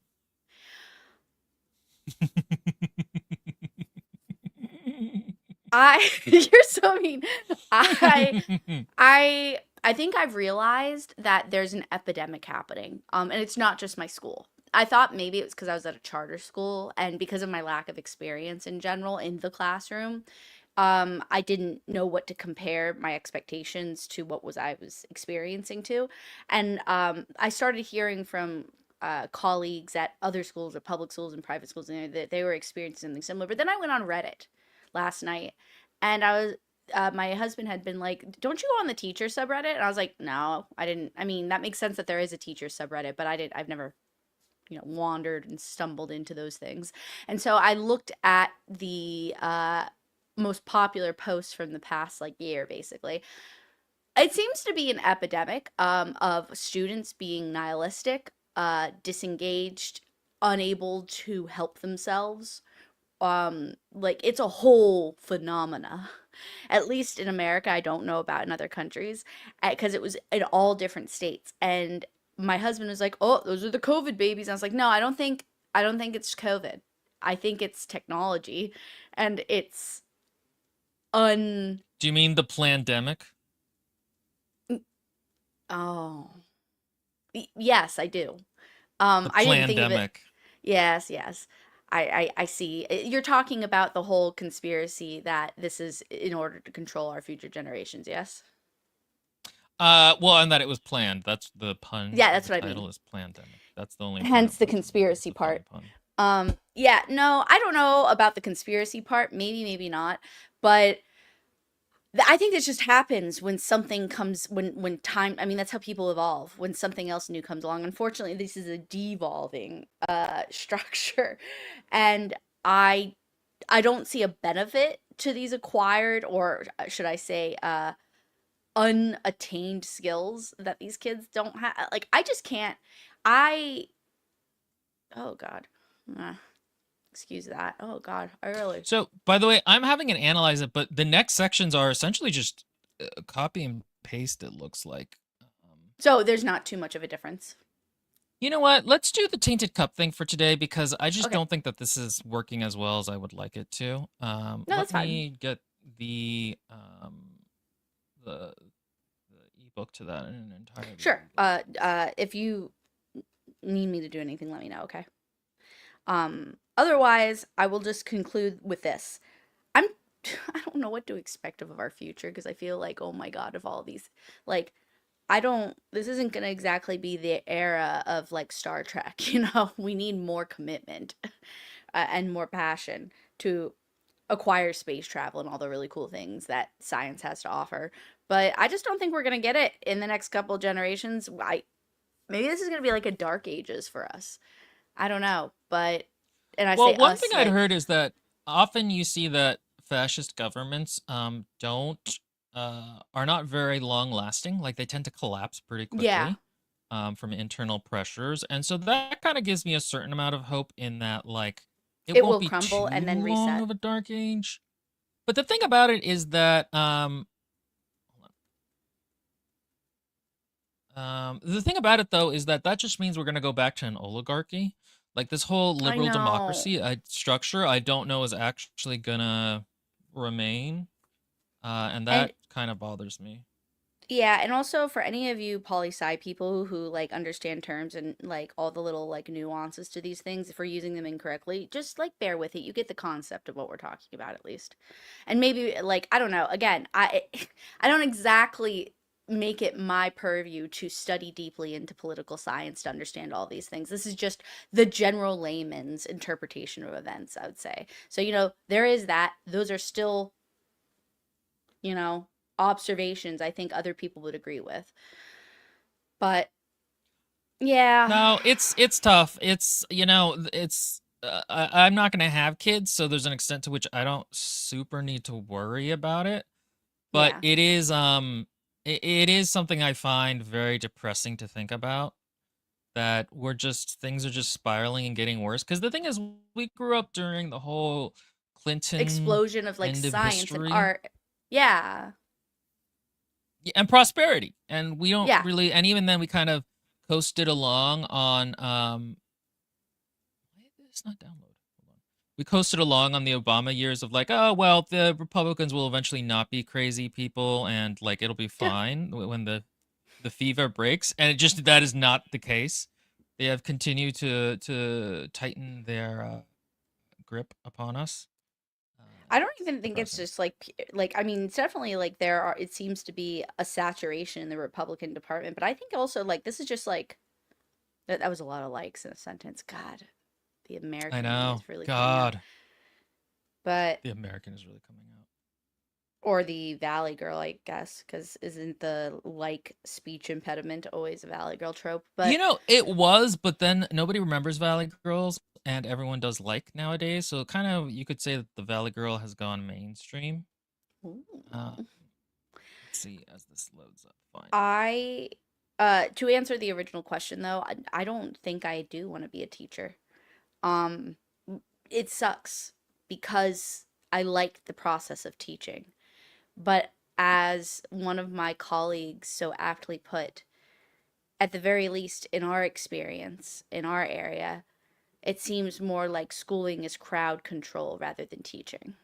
Speaker 2: You're so mean. I I think I've realized that there's an epidemic happening. And it's not just my school. I thought maybe it was because I was at a charter school and because of my lack of experience in general in the classroom, I didn't know what to compare my expectations to what was I was experiencing to. And I started hearing from colleagues at other schools, at public schools and private schools, and that they were experiencing something similar. But then I went on Reddit last night, and my husband had been like, "Don't you go on the teacher subreddit?" And I was like, "No, I didn't." I mean, that makes sense that there is a teacher subreddit, but I've never, wandered and stumbled into those things. And so I looked at the most popular posts from the past like year, basically. It seems to be an epidemic of students being nihilistic, disengaged, unable to help themselves. Like it's a whole phenomena. At least in America, I don't know about in other countries, because it was in all different states. And my husband was like, "Oh, those are the COVID babies." And I was like, "No, I don't think it's COVID. I think it's technology, and it's un
Speaker 1: Do you mean the plandemic?
Speaker 2: oh, yes, I do.
Speaker 1: The
Speaker 2: I didn't think of it.
Speaker 1: plandemic.
Speaker 2: Yes, yes. I see. You're talking about the whole conspiracy that this is in order to control our future generations, yes?
Speaker 1: Well, and that it was planned. That's the pun
Speaker 2: Yeah,
Speaker 1: of
Speaker 2: that's
Speaker 1: the
Speaker 2: what I mean.
Speaker 1: title is plandemic. That's the only part
Speaker 2: Hence
Speaker 1: of
Speaker 2: the
Speaker 1: that's
Speaker 2: conspiracy
Speaker 1: a funny
Speaker 2: part.
Speaker 1: pun.
Speaker 2: Yeah, no, I don't know about the conspiracy part. Maybe, maybe not. But I think this just happens when something comes when time. I mean, that's how people evolve. When something else new comes along. Unfortunately, this is a devolving structure, and I I don't see a benefit to these acquired, or should I say, unattained skills that these kids don't have. Like, I just can't. I Oh God. Ah, excuse that. Oh God. I really.
Speaker 1: So, by the way, I'm having it analyze it, but the next sections are essentially just copy and paste. It looks like.
Speaker 2: So there's not too much of a difference.
Speaker 1: You know what? Let's do the tainted cup thing for today because I just
Speaker 2: Okay.
Speaker 1: don't think that this is working as well as I would like it to.
Speaker 2: No,
Speaker 1: Let
Speaker 2: that's fine.
Speaker 1: me get the the ebook to that in an entirely
Speaker 2: Sure.
Speaker 1: readable.
Speaker 2: If you need me to do anything, let me know, okay? Otherwise, I will just conclude with this. I'm I don't know what to expect of our future because I feel like, oh my God, of all these, like, I don't, this isn't gonna exactly be the era of like Star Trek, you know? We need more commitment and more passion to acquire space travel and all the really cool things that science has to offer. But I just don't think we're gonna get it in the next couple generations. Maybe this is gonna be like a dark ages for us. I don't know, but and I
Speaker 1: Well,
Speaker 2: say
Speaker 1: one thing
Speaker 2: us
Speaker 1: I'd
Speaker 2: like
Speaker 1: heard is that often you see that fascist governments don't are not very long lasting. Like they tend to collapse pretty
Speaker 2: yeah,
Speaker 1: quickly from internal pressures, and so that kind of gives me a certain amount of hope in that like it
Speaker 2: it
Speaker 1: won't
Speaker 2: will
Speaker 1: be
Speaker 2: crumble
Speaker 1: too
Speaker 2: and then
Speaker 1: long
Speaker 2: reset.
Speaker 1: of a dark age. But the thing about it is that the thing about it though is that that just means we're going to go back to an oligarchy. Like this whole
Speaker 2: I
Speaker 1: liberal
Speaker 2: know.
Speaker 1: democracy structure, I don't know is actually gonna remain, and
Speaker 2: And
Speaker 1: that kind of bothers me.
Speaker 2: yeah, and also for any of you poli sci people who like understand terms and like all the little like nuances to these things, if we're using them incorrectly, just like bear with it. You get the concept of what we're talking about at least. And maybe like I don't know, again, I I don't exactly make it my purview to study deeply into political science to understand all these things. This is just the general layman's interpretation of events, I would say. So, you know, there is that. Those are still, you know, observations I think other people would agree with. But yeah,
Speaker 1: No, it's tough. It's it's I'm not gonna have kids, so there's an extent to which I don't super need to worry about it. But
Speaker 2: yeah.
Speaker 1: it is something I find very depressing to think about. That we're just things are just spiraling and getting worse. Because the thing is, we grew up during the whole Clinton
Speaker 2: Explosion of like
Speaker 1: end of
Speaker 2: science and
Speaker 1: history
Speaker 2: art. Yeah.
Speaker 1: and prosperity, and we don't
Speaker 2: Yeah.
Speaker 1: really. And even then, we kind of coasted along on. Why is this not download? Hold on. We coasted along on the Obama years of like, oh well, the Republicans will eventually not be crazy people, and like it'll be
Speaker 2: Yeah.
Speaker 1: fine when the fever breaks, and it just that is not the case. They have continued to tighten their grip upon us.
Speaker 2: I don't
Speaker 1: It's
Speaker 2: even think it's
Speaker 1: depressing.
Speaker 2: just like like I mean, it's definitely like there are it seems to be a saturation in the Republican department, but I think also like this is just like that was a lot of likes in a sentence. God, the
Speaker 1: I
Speaker 2: American in me
Speaker 1: know.
Speaker 2: is really coming out.
Speaker 1: God,
Speaker 2: But
Speaker 1: the American is really coming out.
Speaker 2: or the Valley Girl, I guess, because isn't the like speech impediment always a Valley Girl trope?
Speaker 1: You
Speaker 2: But
Speaker 1: know, it was, but then nobody remembers Valley Girls, and everyone does like nowadays. So kind of, you could say that the Valley Girl has gone mainstream. Uh,
Speaker 2: ooh.
Speaker 1: let's see as this loads up finally.
Speaker 2: I to answer the original question though, I don't think I do want to be a teacher. Um it sucks because I like the process of teaching. But as one of my colleagues so aptly put, at the very least in our experience, in our area, it seems more like schooling is crowd control rather than teaching.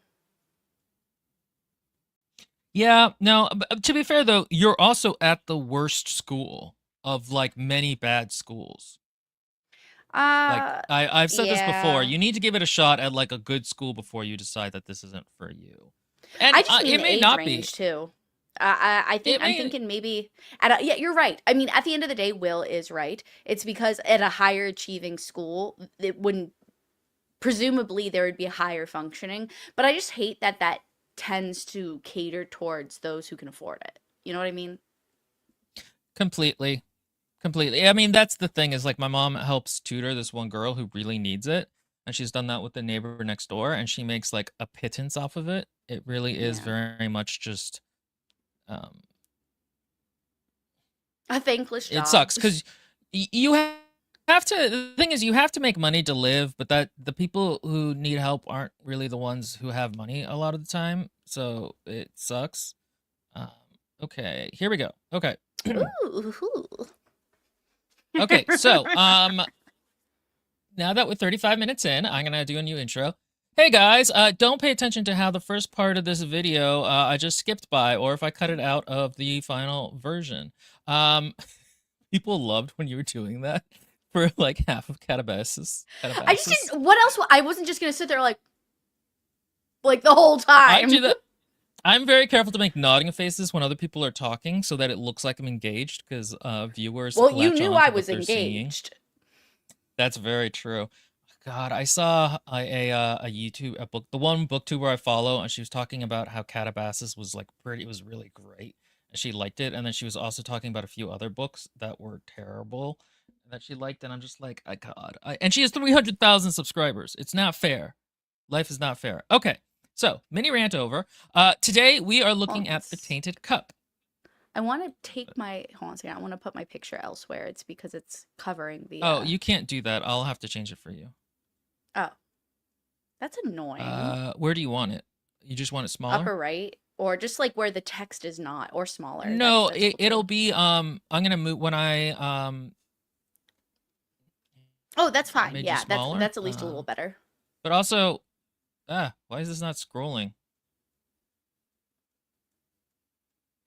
Speaker 1: Yeah, no, to be fair though, you're also at the worst school of like many bad schools. Like
Speaker 2: Uh
Speaker 1: I've said this before,
Speaker 2: yeah.
Speaker 1: you need to give it a shot at like a good school before you decide that this isn't for you. And
Speaker 2: I just mean
Speaker 1: it
Speaker 2: the
Speaker 1: may
Speaker 2: age
Speaker 1: not be.
Speaker 2: range too. I think
Speaker 1: It
Speaker 2: I'm
Speaker 1: may
Speaker 2: thinking maybe at a, yeah, you're right. I mean, at the end of the day, Will is right. It's because at a higher achieving school, it wouldn't presumably there would be higher functioning. But I just hate that that tends to cater towards those who can afford it. You know what I mean?
Speaker 1: completely. Completely. I mean, that's the thing is like my mom helps tutor this one girl who really needs it, and she's done that with the neighbor next door, and she makes like a pittance off of it. It really is
Speaker 2: Yeah,
Speaker 1: very much just um
Speaker 2: a thankless
Speaker 1: it
Speaker 2: job.
Speaker 1: sucks cuz you have to the thing is you have to make money to live, but that the people who need help aren't really the ones who have money a lot of the time, so it sucks. Um okay, here we go. Okay.
Speaker 2: Ooh.
Speaker 1: Okay, so now that we're 35 minutes in, I'm gonna do a new intro. Hey guys, don't pay attention to how the first part of this video I just skipped by, or if I cut it out of the final version. Um, People loved when you were doing that for like half of Catabasis.
Speaker 2: I just
Speaker 1: Catabasis.
Speaker 2: didn't. What else? I wasn't just gonna sit there like the whole
Speaker 1: I
Speaker 2: time.
Speaker 1: do that. I'm very careful to make nodding faces when other people are talking, so that it looks like I'm engaged, because viewers
Speaker 2: Well, you
Speaker 1: latch
Speaker 2: knew
Speaker 1: on
Speaker 2: I
Speaker 1: to what
Speaker 2: was
Speaker 1: they're seeing.
Speaker 2: engaged.
Speaker 1: That's very true. God, I saw a YouTube a book, the one booktuber I follow, and she was talking about how Catabasis was like pretty, it was really great, and she liked it. And then she was also talking about a few other books that were terrible that she liked, and I'm just like, God, and she has 300,000 subscribers. It's not fair. Life is not fair. Okay, so mini rant over. Today we are
Speaker 2: Hold
Speaker 1: looking
Speaker 2: on.
Speaker 1: at the Tainted Cup.
Speaker 2: I want to take my. Hold on a second. I want to put my picture elsewhere. It's because it's covering the.
Speaker 1: Oh, you can't do that. I'll have to change it for you.
Speaker 2: Oh, that's annoying.
Speaker 1: Where do you want it? You just want it smaller?
Speaker 2: Upper right, or just like where the text is not, or smaller.
Speaker 1: No,
Speaker 2: That's cool
Speaker 1: it'll
Speaker 2: too.
Speaker 1: be I'm gonna move when
Speaker 2: Oh, that's
Speaker 1: I
Speaker 2: fine.
Speaker 1: made you
Speaker 2: Yeah, that's
Speaker 1: smaller.
Speaker 2: that's at least a little better.
Speaker 1: But also why is this not scrolling?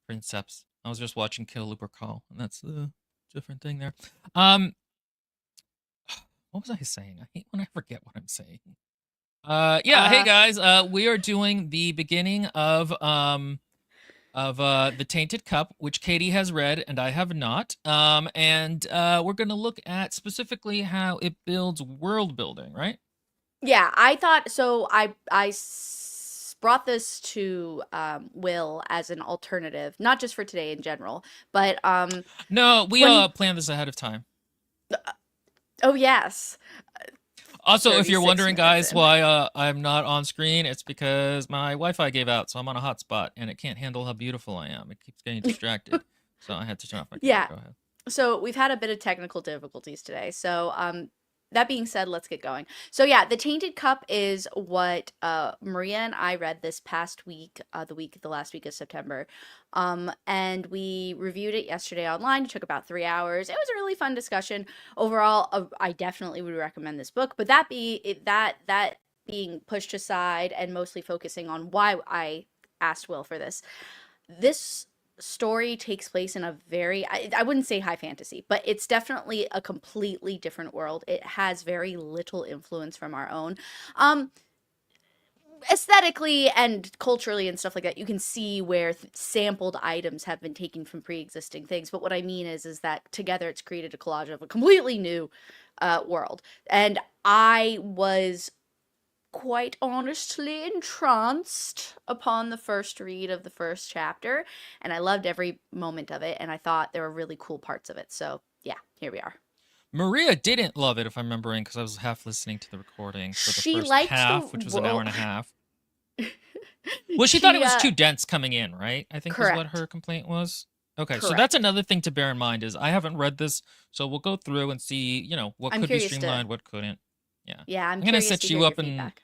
Speaker 1: Princeps. I was just watching Kill Looper Call, and that's a different thing there. Um what was I saying? I hate when I forget what I'm saying. Yeah, hey
Speaker 2: Uh,
Speaker 1: guys, we are doing the beginning of the Tainted Cup, which Katie has read and I have not. And we're gonna look at specifically how it builds world building, right?
Speaker 2: yeah, I thought so. Brought this to Will as an alternative, not just for today in general, but
Speaker 1: No, we
Speaker 2: 20.
Speaker 1: planned this ahead of time.
Speaker 2: Oh yes,
Speaker 1: Also, if you're
Speaker 2: 36
Speaker 1: wondering,
Speaker 2: minutes
Speaker 1: guys,
Speaker 2: in.
Speaker 1: why I'm not on screen, it's because my Wi-Fi gave out, so I'm on a hotspot, and it can't handle how beautiful I am. It keeps getting distracted, so I had to turn off my camera.
Speaker 2: Yeah.
Speaker 1: Go ahead.
Speaker 2: So we've had a bit of technical difficulties today. So that being said, let's get going. So yeah, the Tainted Cup is what Maria and I read this past week, the last week of September. And we reviewed it yesterday online. It took about 3 hours. It was a really fun discussion. Overall, I definitely would recommend this book. But that being pushed aside and mostly focusing on why I asked Will for this story takes place in a very I wouldn't say high fantasy, but it's definitely a completely different world. It has very little influence from our own. Um Aesthetically and culturally and stuff like that, you can see where sampled items have been taken from pre-existing things. But what I mean is that together it's created a collage of a completely new world. And I was quite honestly entranced upon the first read of the first chapter, and I loved every moment of it, and I thought there were really cool parts of it. So, yeah, here we are.
Speaker 1: Maria didn't love it, if I'm remembering, because I was half listening to the recording for the
Speaker 2: She
Speaker 1: first
Speaker 2: liked the
Speaker 1: half, which was an hour
Speaker 2: world.
Speaker 1: and a half. Well, she thought it
Speaker 2: She
Speaker 1: was too dense coming in, right? I think was what
Speaker 2: correct.
Speaker 1: her complaint was. Okay, so that's
Speaker 2: Correct.
Speaker 1: another thing to bear in mind is I haven't read this, so we'll go through and see, what
Speaker 2: I'm
Speaker 1: could be
Speaker 2: curious to
Speaker 1: streamlined, what couldn't. Yeah.
Speaker 2: Yeah, I'm
Speaker 1: I'm gonna
Speaker 2: curious to
Speaker 1: set
Speaker 2: hear
Speaker 1: you
Speaker 2: your
Speaker 1: up and
Speaker 2: feedback.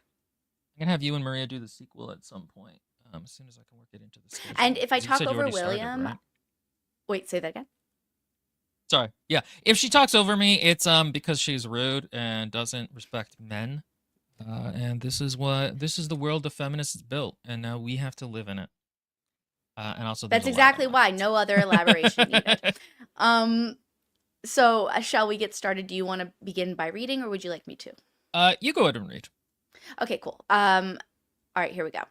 Speaker 1: I'm gonna have you and Maria do the sequel at some point. As soon as I can work it into the
Speaker 2: And
Speaker 1: schedule.
Speaker 2: if I
Speaker 1: Because you
Speaker 2: talk
Speaker 1: said you
Speaker 2: over
Speaker 1: already started,
Speaker 2: William,
Speaker 1: right?
Speaker 2: wait, say that again.
Speaker 1: Sorry. Yeah. If she talks over me, it's because she's rude and doesn't respect men. And this is the world the feminists built, and now we have to live in it. And also, there's
Speaker 2: That's
Speaker 1: a lag
Speaker 2: exactly
Speaker 1: on my
Speaker 2: why
Speaker 1: end.
Speaker 2: no other elaboration needed. Um so shall we get started? Do you want to begin by reading or would you like me to?
Speaker 1: You go ahead and read.
Speaker 2: Okay, cool. All right, here we go.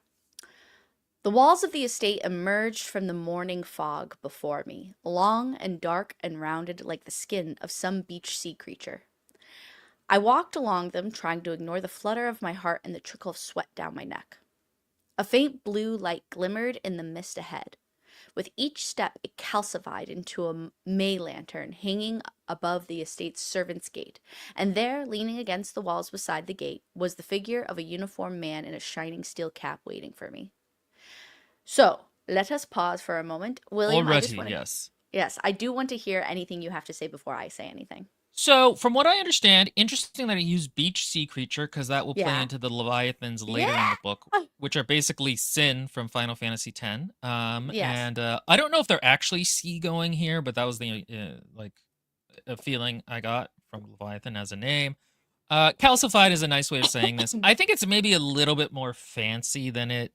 Speaker 2: The walls of the estate emerged from the morning fog before me, long and dark and rounded like the skin of some beach sea creature. I walked along them, trying to ignore the flutter of my heart and the trickle of sweat down my neck. A faint blue light glimmered in the mist ahead. With each step, it calcified into a May lantern hanging above the estate's servants' gate, and there, leaning against the walls beside the gate, was the figure of a uniformed man in a shining steel cap waiting for me. So, let us pause for a moment. William, I
Speaker 1: Already,
Speaker 2: just want to.
Speaker 1: yes.
Speaker 2: Yes, I do want to hear anything you have to say before I say anything.
Speaker 1: So, from what I understand, interesting that it used beach sea creature because that will play
Speaker 2: Yeah.
Speaker 1: into the Leviathans later in
Speaker 2: Yeah.
Speaker 1: the book, which are basically Sin from Final Fantasy X.
Speaker 2: Yes.
Speaker 1: And I don't know if they're actually seagoing here, but that was the like a feeling I got from Leviathan as a name. Calcified is a nice way of saying this. I think it's maybe a little bit more fancy than it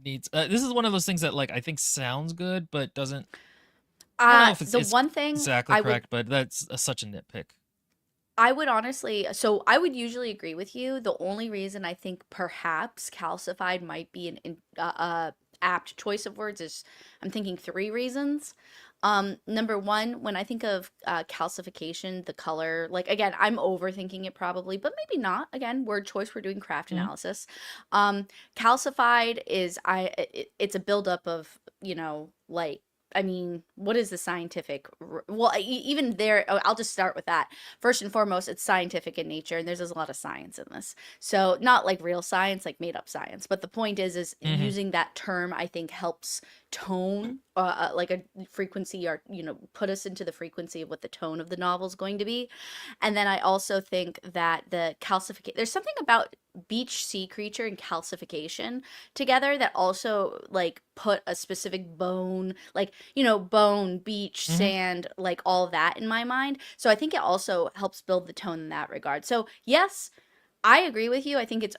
Speaker 1: needs. This is one of those things that like I think sounds good, but doesn't. I don't know if
Speaker 2: The
Speaker 1: it's
Speaker 2: one thing
Speaker 1: exactly correct, but that's such a nitpick.
Speaker 2: I would honestly, so I would usually agree with you. The only reason I think perhaps calcified might be apt choice of words is I'm thinking three reasons. Number one, when I think of calcification, the color, like again, I'm overthinking it probably, but maybe not. Again, word choice, we're doing craft
Speaker 1: Mhm.
Speaker 2: analysis. Calcified is it's a buildup of, like I mean, what is the scientific? Well, even there, I'll just start with that. First and foremost, it's scientific in nature, and there's a lot of science in this. So not like real science, like made up science. But the point is
Speaker 1: Mhm.
Speaker 2: using that term, I think, helps tone, like a frequency, or put us into the frequency of what the tone of the novel is going to be. And then I also think that the calcification, there's something about beach sea creature and calcification together that also like put a specific bone, like bone, beach,
Speaker 1: Mhm.
Speaker 2: sand, like all of that in my mind. So I think it also helps build the tone in that regard. So yes, I agree with you. I think it's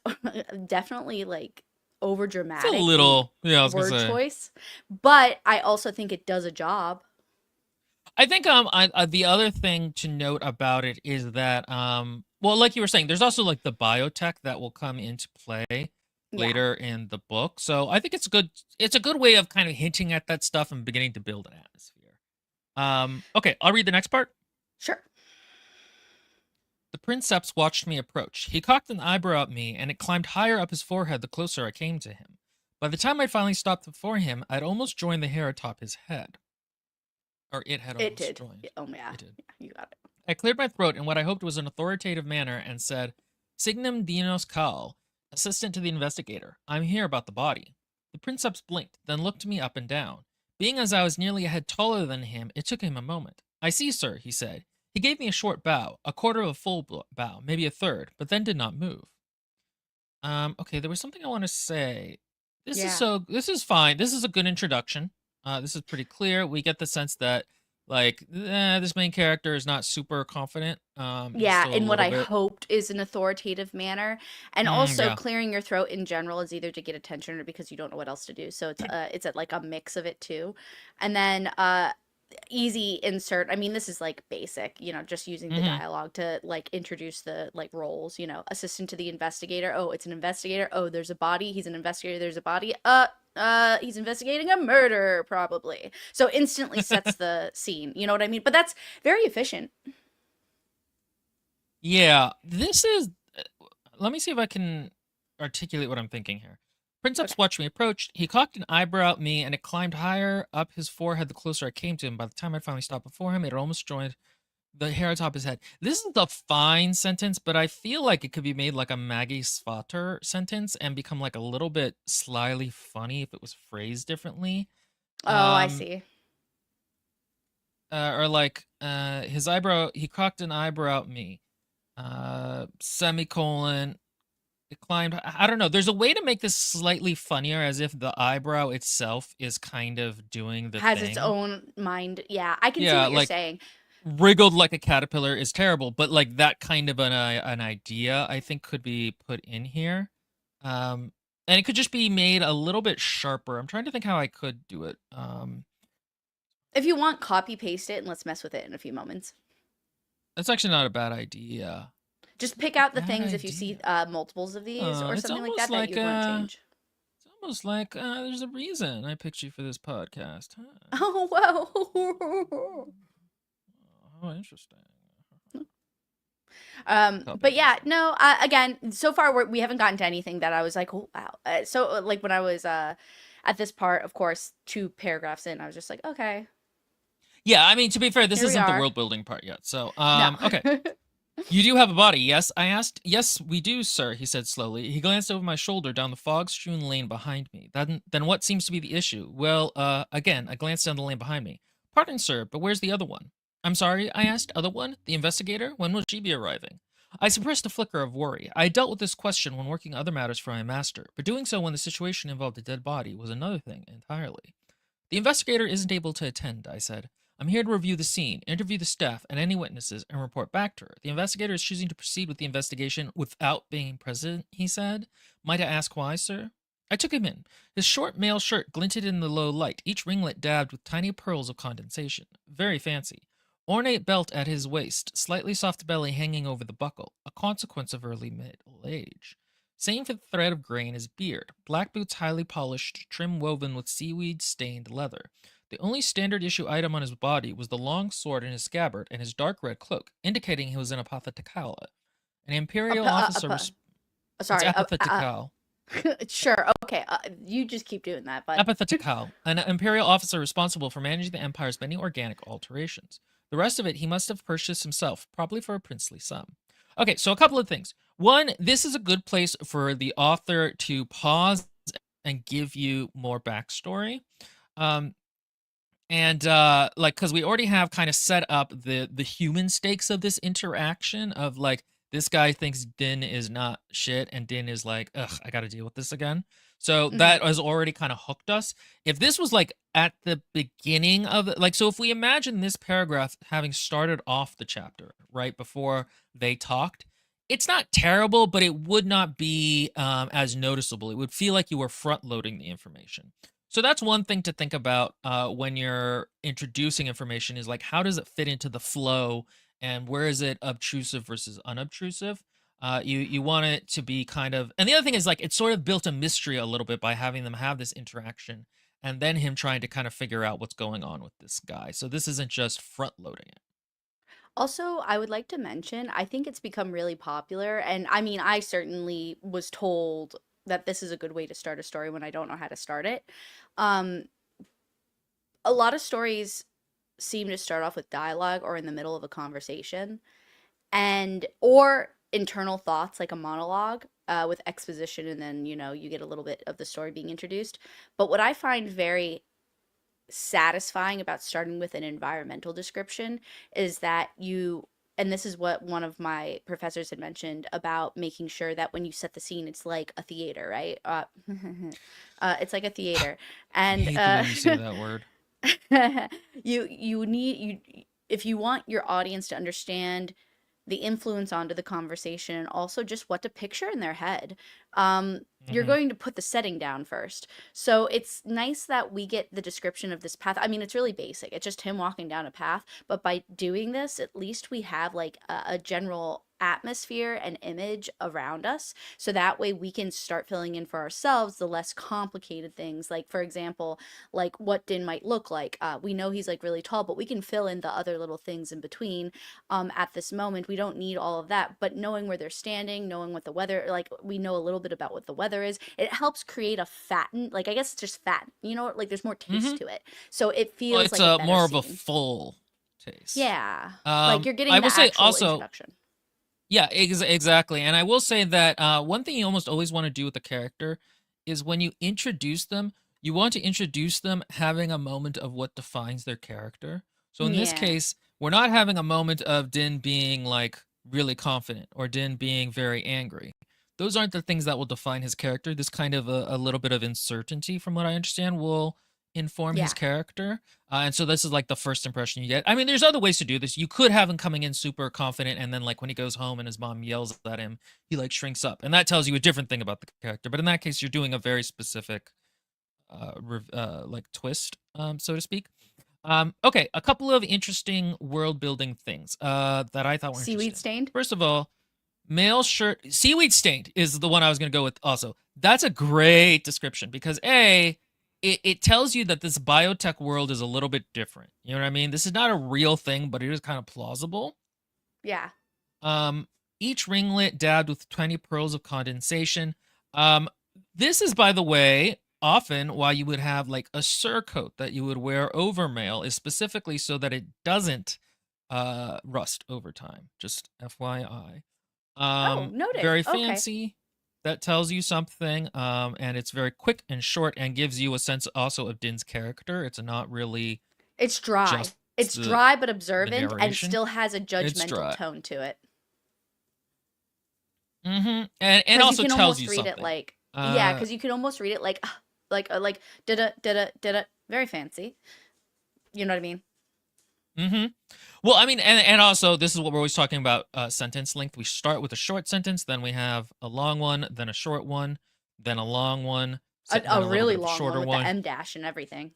Speaker 2: definitely like over
Speaker 1: It's a
Speaker 2: dramatic in
Speaker 1: little. Yeah, I was gonna
Speaker 2: word
Speaker 1: say.
Speaker 2: choice, but I also think it does a job.
Speaker 1: I think the other thing to note about it is that well, like you were saying, there's also like the biotech that will come into play
Speaker 2: Yeah,
Speaker 1: later in the book. So I think it's a good way of kind of hinting at that stuff and beginning to build an atmosphere. Okay, I'll read the next part.
Speaker 2: sure.
Speaker 1: The princeps watched me approach. He cocked an eyebrow at me, and it climbed higher up his forehead the closer I came to him. By the time I finally stopped before him, I'd almost joined the hair atop his head. Or it had
Speaker 2: It
Speaker 1: almost
Speaker 2: did.
Speaker 1: joined.
Speaker 2: Oh yeah,
Speaker 1: It did.
Speaker 2: yeah, you got it.
Speaker 1: I cleared my throat in what I hoped was an authoritative manner and said, Signum Dinos Cal, assistant to the investigator. I'm here about the body. The princeps blinked, then looked me up and down. Being as I was nearly a head taller than him, it took him a moment. I see, sir, he said. He gave me a short bow, a quarter of a full bow, maybe a third, but then did not move. Okay, there was something I want to say.
Speaker 2: Yeah.
Speaker 1: This is fine. This is a good introduction. This is pretty clear. We get the sense that like this main character is not super confident. He's
Speaker 2: Yeah,
Speaker 1: still a
Speaker 2: in what
Speaker 1: little
Speaker 2: I
Speaker 1: bit.
Speaker 2: hoped is an authoritative manner. And also
Speaker 1: Yeah.
Speaker 2: clearing your throat in general is either to get attention or because you don't know what else to do. So it's like a mix of it too. And then easy insert. I mean, this is like basic, just using the
Speaker 1: Mm-hmm.
Speaker 2: dialogue to like introduce the like roles, assistant to the investigator. Oh, it's an investigator. Oh, there's a body. He's an investigator. There's a body. He's investigating a murder probably. So instantly sets the scene. You know what I mean? But that's very efficient.
Speaker 1: Yeah. This is. Let me see if I can articulate what I'm thinking here.
Speaker 2: Okay.
Speaker 1: Princeps watched me approach. He cocked an eyebrow at me, and it climbed higher up his forehead the closer I came to him. By the time I finally stopped before him, it had almost joined the hair atop his head. This is a fine sentence, but I feel like it could be made like a Maggie Svater sentence and become like a little bit slyly funny if it was phrased differently.
Speaker 2: Oh, I
Speaker 1: Um,
Speaker 2: see.
Speaker 1: or like his eyebrow, he cocked an eyebrow at me. Semicolon. It climbed. I don't know. There's a way to make this slightly funnier, as if the eyebrow itself is kind of doing the
Speaker 2: Has its
Speaker 1: thing.
Speaker 2: own mind. Yeah, I can see
Speaker 1: Yeah,
Speaker 2: what you're
Speaker 1: like
Speaker 2: saying.
Speaker 1: wriggled like a caterpillar is terrible, but like that kind of an idea I think could be put in here. Um and it could just be made a little bit sharper. I'm trying to think how I could do it.
Speaker 2: If you want, copy paste it and let's mess with it in a few moments.
Speaker 1: That's actually not a bad idea.
Speaker 2: Just pick
Speaker 1: A
Speaker 2: out the
Speaker 1: bad
Speaker 2: things if you see
Speaker 1: idea.
Speaker 2: multiples of these or
Speaker 1: It's
Speaker 2: something like
Speaker 1: almost
Speaker 2: that that
Speaker 1: like
Speaker 2: you'd want to change.
Speaker 1: there's a reason I picked you for this podcast. Huh.
Speaker 2: Oh, wow.
Speaker 1: Oh, how interesting. Copy
Speaker 2: But yeah,
Speaker 1: pasting.
Speaker 2: no, again, so far we haven't gotten to anything that I was like, oh, wow. Like when I was at this part, of course, two paragraphs in, I was just like, okay,
Speaker 1: Yeah, I mean to be fair, this
Speaker 2: here we
Speaker 1: isn't the
Speaker 2: are.
Speaker 1: world building part yet. So,
Speaker 2: No.
Speaker 1: okay. You do have a body, yes? I asked. Yes, we do, sir, he said slowly. He glanced over my shoulder down the fog-strewn lane behind me. Then what seems to be the issue? Well, again, I glanced down the lane behind me. Pardon, sir, but where's the other one? I'm sorry, I asked. Other one? The investigator? When will she be arriving? I suppressed a flicker of worry. I had dealt with this question when working other matters for my master, but doing so when the situation involved a dead body was another thing entirely. The investigator isn't able to attend, I said. I'm here to review the scene, interview the staff and any witnesses, and report back to her. The investigator is choosing to proceed with the investigation without being present, he said. Might I ask why, sir? I took him in. His short mail shirt glinted in the low light, each ringlet dabbed with tiny pearls of condensation. Very fancy. Ornate belt at his waist, slightly soft belly hanging over the buckle, a consequence of early middle age. Same for the thread of gray in his beard, black boots highly polished, trim woven with seaweed-stained leather. The only standard issue item on his body was the long sword in his scabbard and his dark red cloak, indicating he was an apothecala. An imperial officer. It's
Speaker 2: Sorry.
Speaker 1: apothetical.
Speaker 2: Sure. Okay. You just keep doing that, bud.
Speaker 1: Apothetical, an imperial officer responsible for managing the empire's many organic alterations. The rest of it he must have purchased himself, probably for a princely sum. Okay, so a couple of things. One, this is a good place for the author to pause and give you more backstory. Like, because we already have kind of set up the human stakes of this interaction of like, this guy thinks Din is not shit, and Din is like, ugh, I gotta deal with this again. So that has already kind of hooked us. If this was like at the beginning of it, like, so if we imagine this paragraph having started off the chapter right before they talked, it's not terrible, but it would not be as noticeable. It would feel like you were front loading the information. So that's one thing to think about when you're introducing information is like, how does it fit into the flow and where is it obtrusive versus unobtrusive? You want it to be kind of, and the other thing is like, it sort of built a mystery a little bit by having them have this interaction and then him trying to kind of figure out what's going on with this guy. So this isn't just front loading it.
Speaker 2: Also, I would like to mention, I think it's become really popular, and I mean, I certainly was told that this is a good way to start a story when I don't know how to start it. Um, a lot of stories seem to start off with dialogue or in the middle of a conversation, and or internal thoughts like a monologue with exposition, and then you get a little bit of the story being introduced. But what I find very satisfying about starting with an environmental description is that and this is what one of my professors had mentioned about making sure that when you set the scene, it's like a theater, right? It's like a theater,
Speaker 1: I
Speaker 2: and
Speaker 1: hate the way you say that word.
Speaker 2: if you want your audience to understand the influence onto the conversation and also just what to picture in their head, you're going to put the setting down first. So it's nice that we get the description of this path. I mean, it's really basic. It's just him walking down a path, but by doing this, at least we have like a general atmosphere and image around us, so that way we can start filling in for ourselves the less complicated things, like for example, like what Din might look like. We know he's like really tall, but we can fill in the other little things in between. At this moment we don't need all of that, but knowing where they're standing, knowing what the weather, like we know a little bit about what the weather is, it helps create a fatten, like I guess it's just fat, like there's more taste to it, so it
Speaker 1: Well,
Speaker 2: feels
Speaker 1: it's
Speaker 2: like a
Speaker 1: a
Speaker 2: better
Speaker 1: more of a
Speaker 2: scene.
Speaker 1: full taste.
Speaker 2: Yeah, like you're
Speaker 1: I
Speaker 2: getting
Speaker 1: will
Speaker 2: the
Speaker 1: say
Speaker 2: actual
Speaker 1: also,
Speaker 2: introduction.
Speaker 1: yeah, exactly. And I will say that one thing you almost always want to do with a character is when you introduce them, you want to introduce them having a moment of what defines their character. So in this
Speaker 2: Yeah.
Speaker 1: case, we're not having a moment of Din being like really confident or Din being very angry. Those aren't the things that will define his character. This kind of a little bit of uncertainty, from what I understand, will inform his
Speaker 2: Yeah.
Speaker 1: character. And so this is like the first impression you get. I mean, there's other ways to do this. You could have him coming in super confident, and then like when he goes home and his mom yells at him, he like shrinks up, and that tells you a different thing about the character. But in that case, you're doing a very specific, like twist, so to speak. Okay, a couple of interesting world building things that I thought were
Speaker 2: Seaweed
Speaker 1: interesting.
Speaker 2: stained.
Speaker 1: First of all, male shirt seaweed stained is the one I was going to go with. Also, that's a great description because it tells you that this biotech world is a little bit different. You know what I mean? This is not a real thing, but it is kind of plausible.
Speaker 2: Yeah.
Speaker 1: Um, each ringlet dabbed with 20 pearls of condensation. Um, this is, by the way, often why you would have like a surcoat that you would wear over mail, is specifically so that it doesn't rust over time. Just FYI.
Speaker 2: Oh, noted.
Speaker 1: Very
Speaker 2: Okay.
Speaker 1: fancy. That tells you something. And it's very quick and short and gives you a sense also of Din's character. It's not really
Speaker 2: It's dry.
Speaker 1: just
Speaker 2: It's
Speaker 1: the
Speaker 2: dry but
Speaker 1: the
Speaker 2: observant and
Speaker 1: narration.
Speaker 2: still has a
Speaker 1: It's
Speaker 2: judgmental
Speaker 1: dry.
Speaker 2: tone to it.
Speaker 1: And
Speaker 2: Because you
Speaker 1: also
Speaker 2: can
Speaker 1: tells
Speaker 2: almost
Speaker 1: you
Speaker 2: read it
Speaker 1: something.
Speaker 2: like, yeah,
Speaker 1: Uh,
Speaker 2: because you can almost read it like, like, da da da da da Very fancy. You know what I mean?
Speaker 1: Mm-hmm. Well, I mean, and also this is what we're always talking about, sentence length. We start with a short sentence, then we have a long one, then a short one, then a long one,
Speaker 2: A
Speaker 1: then a little bit
Speaker 2: really
Speaker 1: of a
Speaker 2: long one
Speaker 1: shorter
Speaker 2: with the
Speaker 1: one.
Speaker 2: M dash and everything.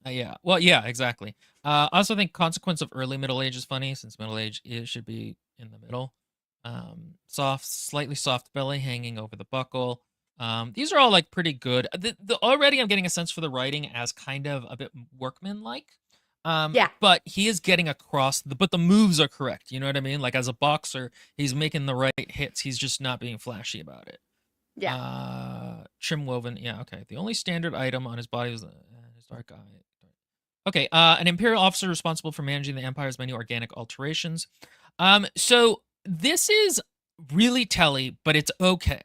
Speaker 1: Yeah. Well, yeah, exactly. I also think consequence of early middle age is funny since middle age should be in the middle. Soft, slightly soft belly hanging over the buckle. These are all like pretty good. Already I'm getting a sense for the writing as kind of a bit workmanlike.
Speaker 2: Yeah,
Speaker 1: But he is getting across but the moves are correct. You know what I mean? Like as a boxer, he's making the right hits. He's just not being flashy about it.
Speaker 2: yeah.
Speaker 1: Trim woven. Yeah, okay. The only standard item on his body was his dark eye. Okay, an imperial officer responsible for managing the empire's many organic alterations. So this is really telly, but it's okay.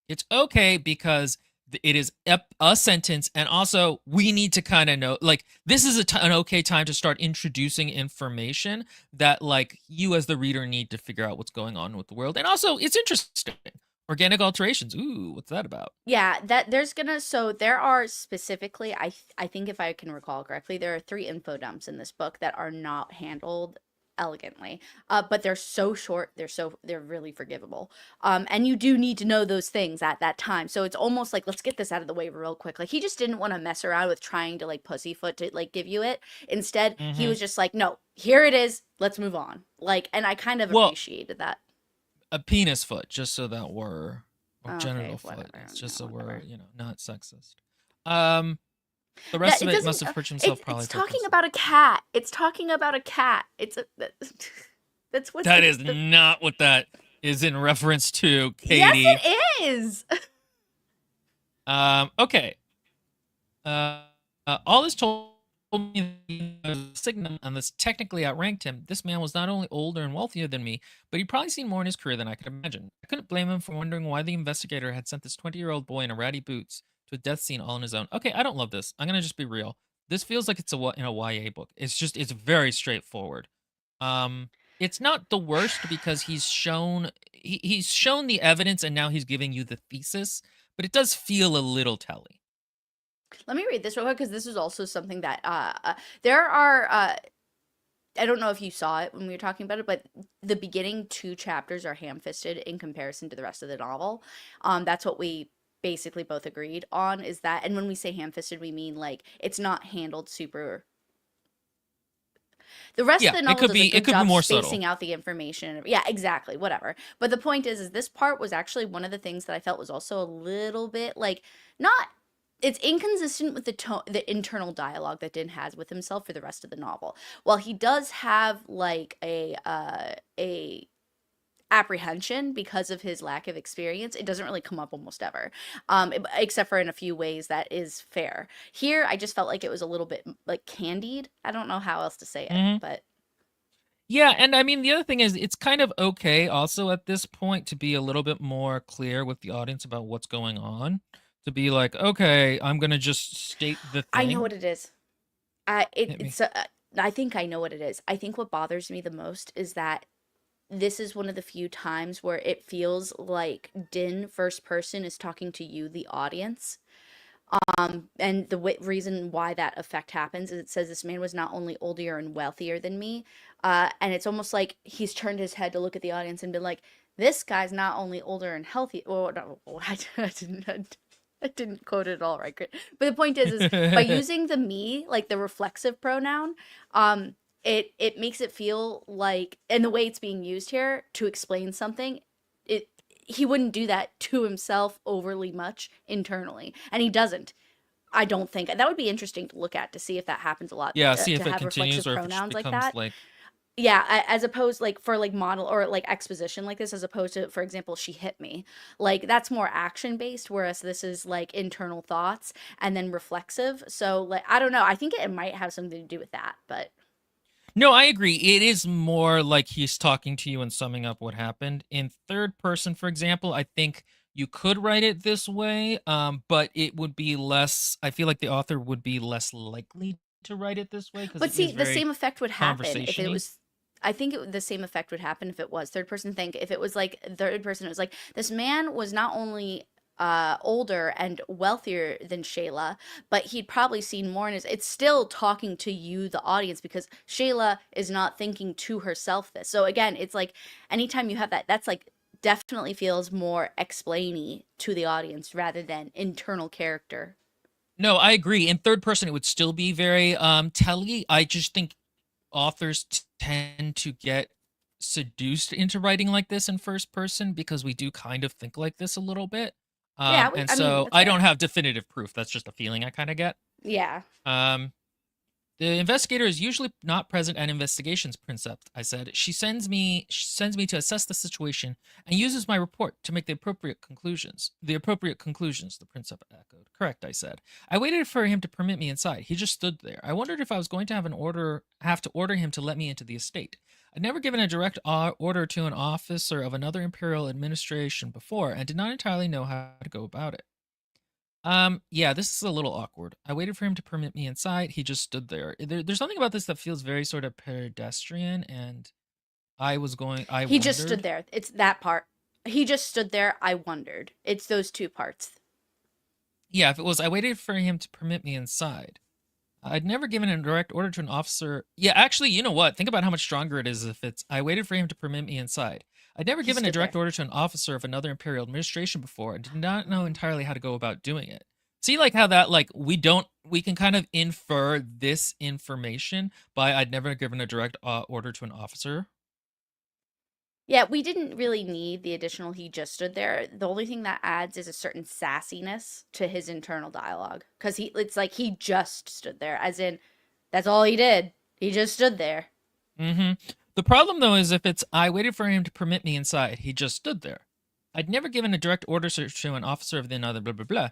Speaker 1: It's okay because it is a sentence, and also we need to kind of know, like, this is an okay time to start introducing information that, like, you as the reader need to figure out what's going on with the world, and also it's interesting. Organic alterations. Ooh, what's that about?
Speaker 2: Yeah, that there's gonna so there are specifically I think if I can recall correctly, there are three info dumps in this book that are not handled elegantly. But they're so short, they're really forgivable. And you do need to know those things at that time. So it's almost like let's get this out of the way real quick. Like he just didn't want to mess around with trying to like pussyfoot to like give you it. Instead, he
Speaker 1: Mm-hmm.
Speaker 2: was just like, "No, here it is. Let's move on." Like and I kind of
Speaker 1: Well,
Speaker 2: appreciated that.
Speaker 1: a penis foot, just so that we're or
Speaker 2: Okay,
Speaker 1: genital foot.
Speaker 2: whatever.
Speaker 1: It's just
Speaker 2: No,
Speaker 1: so we're,
Speaker 2: whatever.
Speaker 1: not sexist. Um, the
Speaker 2: That
Speaker 1: rest of
Speaker 2: it
Speaker 1: it
Speaker 2: doesn't
Speaker 1: must have purged himself
Speaker 2: it's
Speaker 1: probably for
Speaker 2: talking
Speaker 1: consent.
Speaker 2: about a cat. It's talking about a cat. That's what
Speaker 1: That is
Speaker 2: the
Speaker 1: not what that is in reference to,
Speaker 2: Yes,
Speaker 1: Katie.
Speaker 2: it is.
Speaker 1: Okay. Uh, all this told me Signum and this technically outranked him. This man was not only older and wealthier than me, but he'd probably seen more in his career than I could imagine. I couldn't blame him for wondering why the investigator had sent this 20-year-old boy in a ratty boots to a death scene all on his own. Okay, I don't love this. I'm gonna just be real. This feels like it's in a YA book. It's very straightforward. Um, it's not the worst because he's shown the evidence and now he's giving you the thesis, but it does feel a little telly.
Speaker 2: Let me read this real quick because this is also something that there are I don't know if you saw it when we were talking about it, but the beginning two chapters are ham-fisted in comparison to the rest of the novel. That's what we basically both agreed on is that, and when we say ham-fisted, we mean like it's not handled super. The rest of
Speaker 1: Yeah,
Speaker 2: the novel does a
Speaker 1: it
Speaker 2: good
Speaker 1: could be
Speaker 2: job
Speaker 1: more subtle.
Speaker 2: spacing out the information. Yeah, exactly, whatever. But the point is this part was actually one of the things that I felt was also a little bit like not it's inconsistent with the internal dialogue that Din has with himself for the rest of the novel. While he does have like a apprehension because of his lack of experience, it doesn't really come up almost ever, except for in a few ways that is fair. Here, I just felt like it was a little bit like candied. I don't know how else to say it,
Speaker 1: Mhm.
Speaker 2: but
Speaker 1: Yeah, and I mean the other thing is it's kind of okay also at this point to be a little bit more clear with the audience about what's going on. To be like, okay, I'm gonna just state the
Speaker 2: I know
Speaker 1: thing.
Speaker 2: what it is. I it,
Speaker 1: Hit me.
Speaker 2: it's I think I know what it is. I think what bothers me the most is that this is one of the few times where it feels like Din first person is talking to you, the audience. And the reason why that effect happens is it says this man was not only older and wealthier than me, and it's almost like he's turned his head to look at the audience and been like, "This guy's not only older and healthy." Well, no, I didn't quote it all right. But the point is by using the me, like the reflexive pronoun, it makes it feel like, and the way it's being used here to explain something, it he wouldn't do that to himself overly much internally, and he doesn't. I don't think that would be interesting to look at to see if that happens a lot,
Speaker 1: Yeah, see
Speaker 2: to
Speaker 1: if it
Speaker 2: have
Speaker 1: continues
Speaker 2: reflexive
Speaker 1: or if it just
Speaker 2: pronouns like
Speaker 1: becomes
Speaker 2: that.
Speaker 1: like
Speaker 2: Yeah, as opposed like for like model or like exposition like this, as opposed to, for example, she hit me. Like that's more action based, whereas this is like internal thoughts and then reflexive. So like I don't know. I think it might have something to do with that, but
Speaker 1: No, I agree. It is more like he's talking to you and summing up what happened. In third person, for example, I think you could write it this way, but it would be less. I feel like the author would be less likely to write it this way because
Speaker 2: But
Speaker 1: it is
Speaker 2: see, the
Speaker 1: very
Speaker 2: same effect would happen if it
Speaker 1: conversationy.
Speaker 2: was. I think the same effect would happen if it was third person. Think if it was like third person, it was like this man was not only older and wealthier than Shayla, but he'd probably seen more in his. It's still talking to you, the audience, because Shayla is not thinking to herself this. So again, it's like anytime you have that, that's like definitely feels more explainy to the audience rather than internal character.
Speaker 1: No, I agree. In third person, it would still be very telly. I just think authors tend to get seduced into writing like this in first person because we do kind of think like this a little bit.
Speaker 2: Yeah,
Speaker 1: And
Speaker 2: I mean,
Speaker 1: so
Speaker 2: that's
Speaker 1: I don't
Speaker 2: fair.
Speaker 1: have definitive proof. That's just a feeling I kind of get.
Speaker 2: Yeah.
Speaker 1: Um, the investigator is usually not present at investigations, Princeps, I said. She sends me to assess the situation and uses my report to make the appropriate conclusions. The appropriate conclusions, the Princeps echoed. Correct, I said. I waited for him to permit me inside. He just stood there. I wondered if I was going to have to order him to let me into the estate. I'd never given a direct order to an officer of another imperial administration before and did not entirely know how to go about it. Yeah, this is a little awkward. I waited for him to permit me inside. He just stood there. There's something about this that feels very sort of pedestrian, and I
Speaker 2: He just stood
Speaker 1: wondered.
Speaker 2: there. It's that part. He just stood there. I wondered. It's those two parts.
Speaker 1: Yeah, if it was, I waited for him to permit me inside. I'd never given a direct order to an officer. Yeah, actually, you know what? Think about how much stronger it is if it's, I waited for him to permit me inside. I'd never
Speaker 2: He
Speaker 1: given a
Speaker 2: stood
Speaker 1: direct
Speaker 2: there.
Speaker 1: order to an officer of another imperial administration before and did not know entirely how to go about doing it. See, like how that, like, we can kind of infer this information by I'd never given a direct order to an officer.
Speaker 2: Yeah, we didn't really need the additional he just stood there. The only thing that adds is a certain sassiness to his internal dialogue cuz it's like he just stood there as in that's all he did. He just stood there.
Speaker 1: Mm-hmm. The problem, though, is if it's I waited for him to permit me inside, he just stood there. I'd never given a direct order to an officer of the another blah blah blah.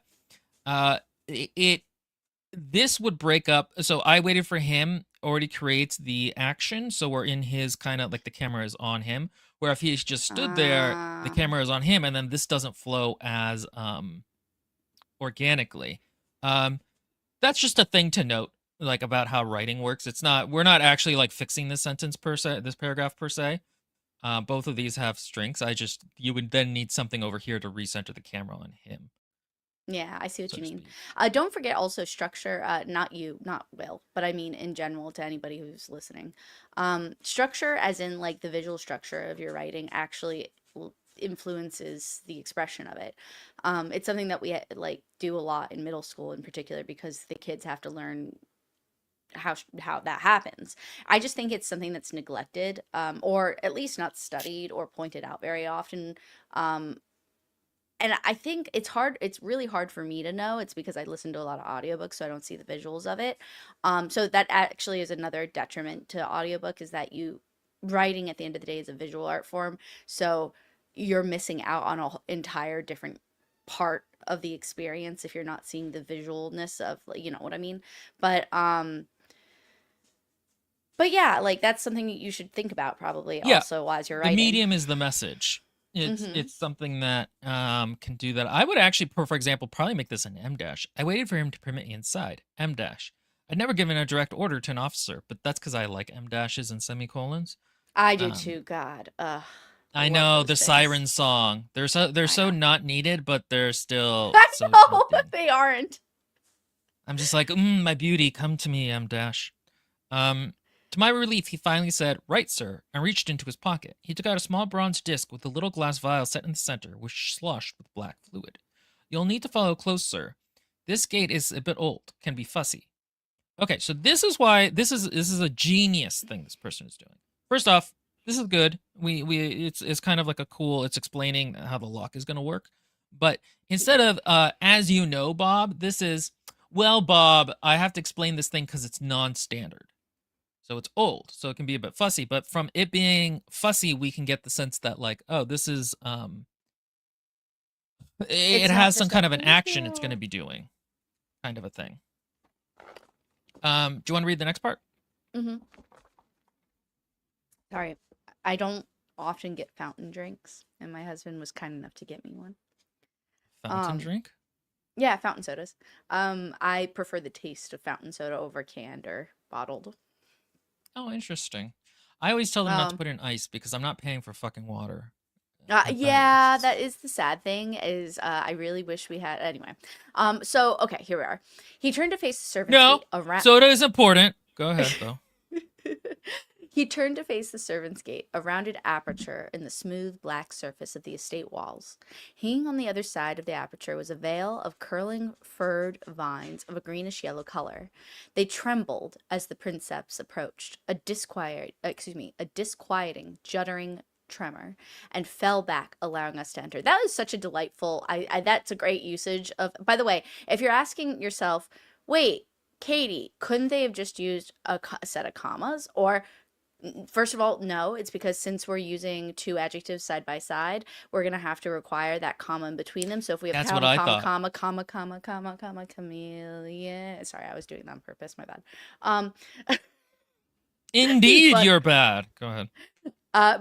Speaker 1: It this would break up. So I waited for him already creates the action, so we're in his kind of like the camera is on him. Where if he's just stood there, the
Speaker 2: Uh
Speaker 1: camera is on him, and then this doesn't flow as organically. Um, that's just a thing to note, like about how writing works. It's not we're not actually like fixing this sentence per se, this paragraph per se. Both of these have strengths. I just you would then need something over here to recenter the camera on him,
Speaker 2: yeah, I see what
Speaker 1: so
Speaker 2: you
Speaker 1: to
Speaker 2: mean.
Speaker 1: speak.
Speaker 2: Don't forget also structure, not you, not Will, but I mean in general to anybody who's listening. Structure as in like the visual structure of your writing actually influences the expression of it. It's something that we like do a lot in middle school in particular because the kids have to learn how that happens. I just think it's something that's neglected, or at least not studied or pointed out very often. Um, and I think it's really hard for me to know. It's because I listen to a lot of audiobooks, so I don't see the visuals of it. So that actually is another detriment to audiobook is that you writing at the end of the day is a visual art form. So you're missing out on a entire different part of the experience if you're not seeing the visualness of, like, you know what I mean? But um but yeah, like that's something you should think about probably
Speaker 1: Yeah,
Speaker 2: also as you're
Speaker 1: the
Speaker 2: writing.
Speaker 1: medium is the message.
Speaker 2: Mhm.
Speaker 1: It's something that can do that. I would actually, for example, probably make this an M dash. I waited for him to permit me inside. M dash. I'd never given a direct order to an officer, but that's because I like M dashes and semicolons.
Speaker 2: I do
Speaker 1: Um,
Speaker 2: too, God. I
Speaker 1: I
Speaker 2: love
Speaker 1: know
Speaker 2: those
Speaker 1: the
Speaker 2: things.
Speaker 1: siren song. They're
Speaker 2: I
Speaker 1: so
Speaker 2: know.
Speaker 1: not needed, but they're still
Speaker 2: I
Speaker 1: so
Speaker 2: know
Speaker 1: tempting.
Speaker 2: they aren't.
Speaker 1: I'm just like, my beauty, come to me, M dash. Um, to my relief, he finally said, "Right, sir," and reached into his pocket. He took out a small bronze disc with a little glass vial set in the center, which sloshed with black fluid. "You'll need to follow close, sir. This gate is a bit old, can be fussy." Okay, so this is why this is a genius thing this person is doing. First off, this is good. We it's kind of like a cool. It's explaining how the lock is going to work, but instead of as you know, Bob, this is well, Bob. I have to explain this thing because it's non-standard. So it's old, so it can be a bit fussy. But from it being fussy, we can get the sense that like, oh, this is it
Speaker 2: It's not
Speaker 1: has some
Speaker 2: just a
Speaker 1: kind of an
Speaker 2: thank
Speaker 1: action it's going to
Speaker 2: you.
Speaker 1: be doing, kind of a thing. Do you want to read the next part?
Speaker 2: Hmm. Sorry, I don't often get fountain drinks, and my husband was kind enough to get me one.
Speaker 1: Fountain
Speaker 2: Um,
Speaker 1: drink.
Speaker 2: yeah, fountain sodas. I prefer the taste of fountain soda over canned or bottled.
Speaker 1: Oh, interesting. I always tell them not to
Speaker 2: Um,
Speaker 1: put in ice because I'm not paying for fucking water.
Speaker 2: Yeah, that is the sad thing is I really wish we had anyway. So okay, here we are. He turned to face the servants'
Speaker 1: No,
Speaker 2: gate around
Speaker 1: soda is important. Go ahead though.
Speaker 2: He turned to face the servants' gate, a rounded aperture in the smooth black surface of the estate walls. Hanging on the other side of the aperture was a veil of curling furred vines of a greenish yellow color. They trembled as the princeps approached, a disquieting, juddering tremor, and fell back, allowing us to enter. That is such a delightful. That's a great usage of. By the way, if you're asking yourself, wait, Katie, couldn't they have just used a set of commas? Or first of all, no, it's because since we're using two adjectives side by side, we're gonna have to require that comma in between them. So if we have
Speaker 1: That's what
Speaker 2: comma,
Speaker 1: I
Speaker 2: comma,
Speaker 1: thought.
Speaker 2: comma, comma, comma, comma, comma, chameleon. Sorry, I was doing that on purpose. My bad. Um,
Speaker 1: Indeed,
Speaker 2: but
Speaker 1: you're bad. Go ahead.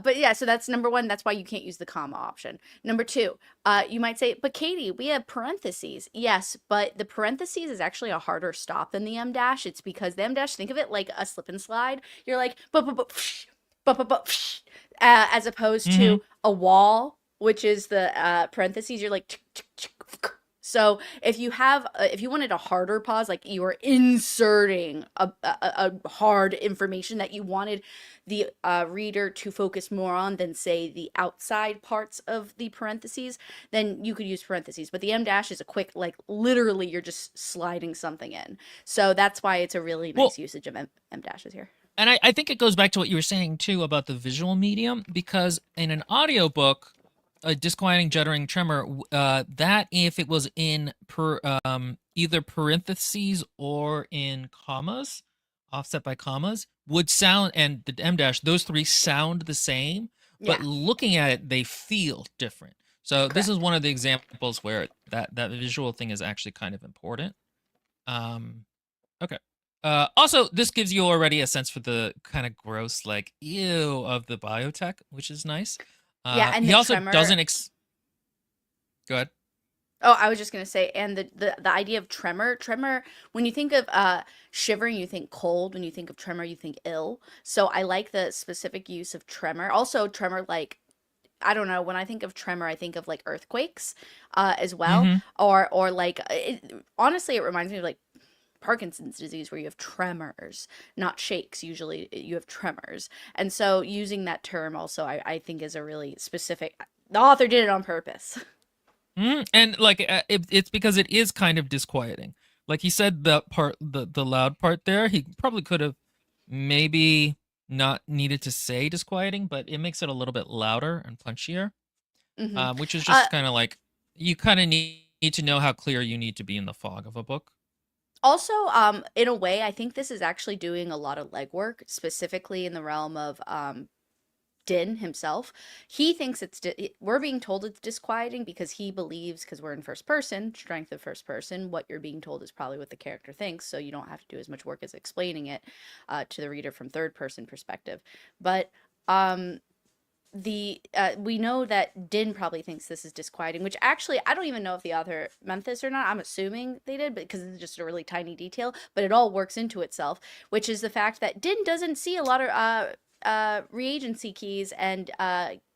Speaker 2: but yeah, so that's number one. That's why you can't use the comma option. Number two, you might say, but Katie, we have parentheses. Yes, but the parentheses is actually a harder stop than the em dash. It's because the em dash, think of it like a slip and slide. You're like, as opposed
Speaker 1: Mm-hmm.
Speaker 2: to a wall, which is the parentheses. You're like, so if you wanted a harder pause, like you were inserting a hard information that you wanted the reader to focus more on than say the outside parts of the parentheses, then you could use parentheses. But the em dash is a quick, like literally you're just sliding something in. So that's why it's a really nice
Speaker 1: Well,
Speaker 2: usage of em dashes here.
Speaker 1: and I think it goes back to what you were saying too about the visual medium, because in an audiobook, a disquieting juddering tremor, that if it was in either parentheses or in commas, offset by commas, would sound, and the em dash, those three sound the same, but
Speaker 2: Yeah,
Speaker 1: looking at it, they feel different. So this is
Speaker 2: correct.
Speaker 1: one of the examples where that visual thing is actually kind of important. Okay. Also, this gives you already a sense for the kind of gross, like, ew of the biotech, which is nice.
Speaker 2: Yeah, and
Speaker 1: He
Speaker 2: the
Speaker 1: also
Speaker 2: tremor.
Speaker 1: doesn't go ahead.
Speaker 2: Oh, I was just gonna say, and the idea of tremor. When you think of shivering, you think cold. When you think of tremor, you think ill. So I like the specific use of tremor. Also, tremor, like I don't know. When I think of tremor, I think of like earthquakes, as well,
Speaker 1: Mm-hmm.
Speaker 2: or like honestly, it reminds me of like Parkinson's disease, where you have tremors, not shakes. Usually, you have tremors, and so using that term also, I think is a really specific. The author did it on purpose.
Speaker 1: Mm-hmm. And like, it's because it is kind of disquieting. Like he said, the part, the loud part there, he probably could have maybe not needed to say disquieting, but it makes it a little bit louder and punchier.
Speaker 2: Hmm.
Speaker 1: Which is
Speaker 2: Uh,
Speaker 1: just kind of like, you kind of need to know how clear you need to be in the fog of a book.
Speaker 2: Also, in a way, I think this is actually doing a lot of legwork, specifically in the realm of Din himself. He thinks we're being told it's disquieting because he believes, because we're in first person, strength of first person, what you're being told is probably what the character thinks, so you don't have to do as much work as explaining it to the reader from third person perspective. But um the we know that Din probably thinks this is disquieting, which actually I don't even know if the author meant this or not. I'm assuming they did, because it's just a really tiny detail, but it all works into itself, which is the fact that Din doesn't see a lot of reagency keys and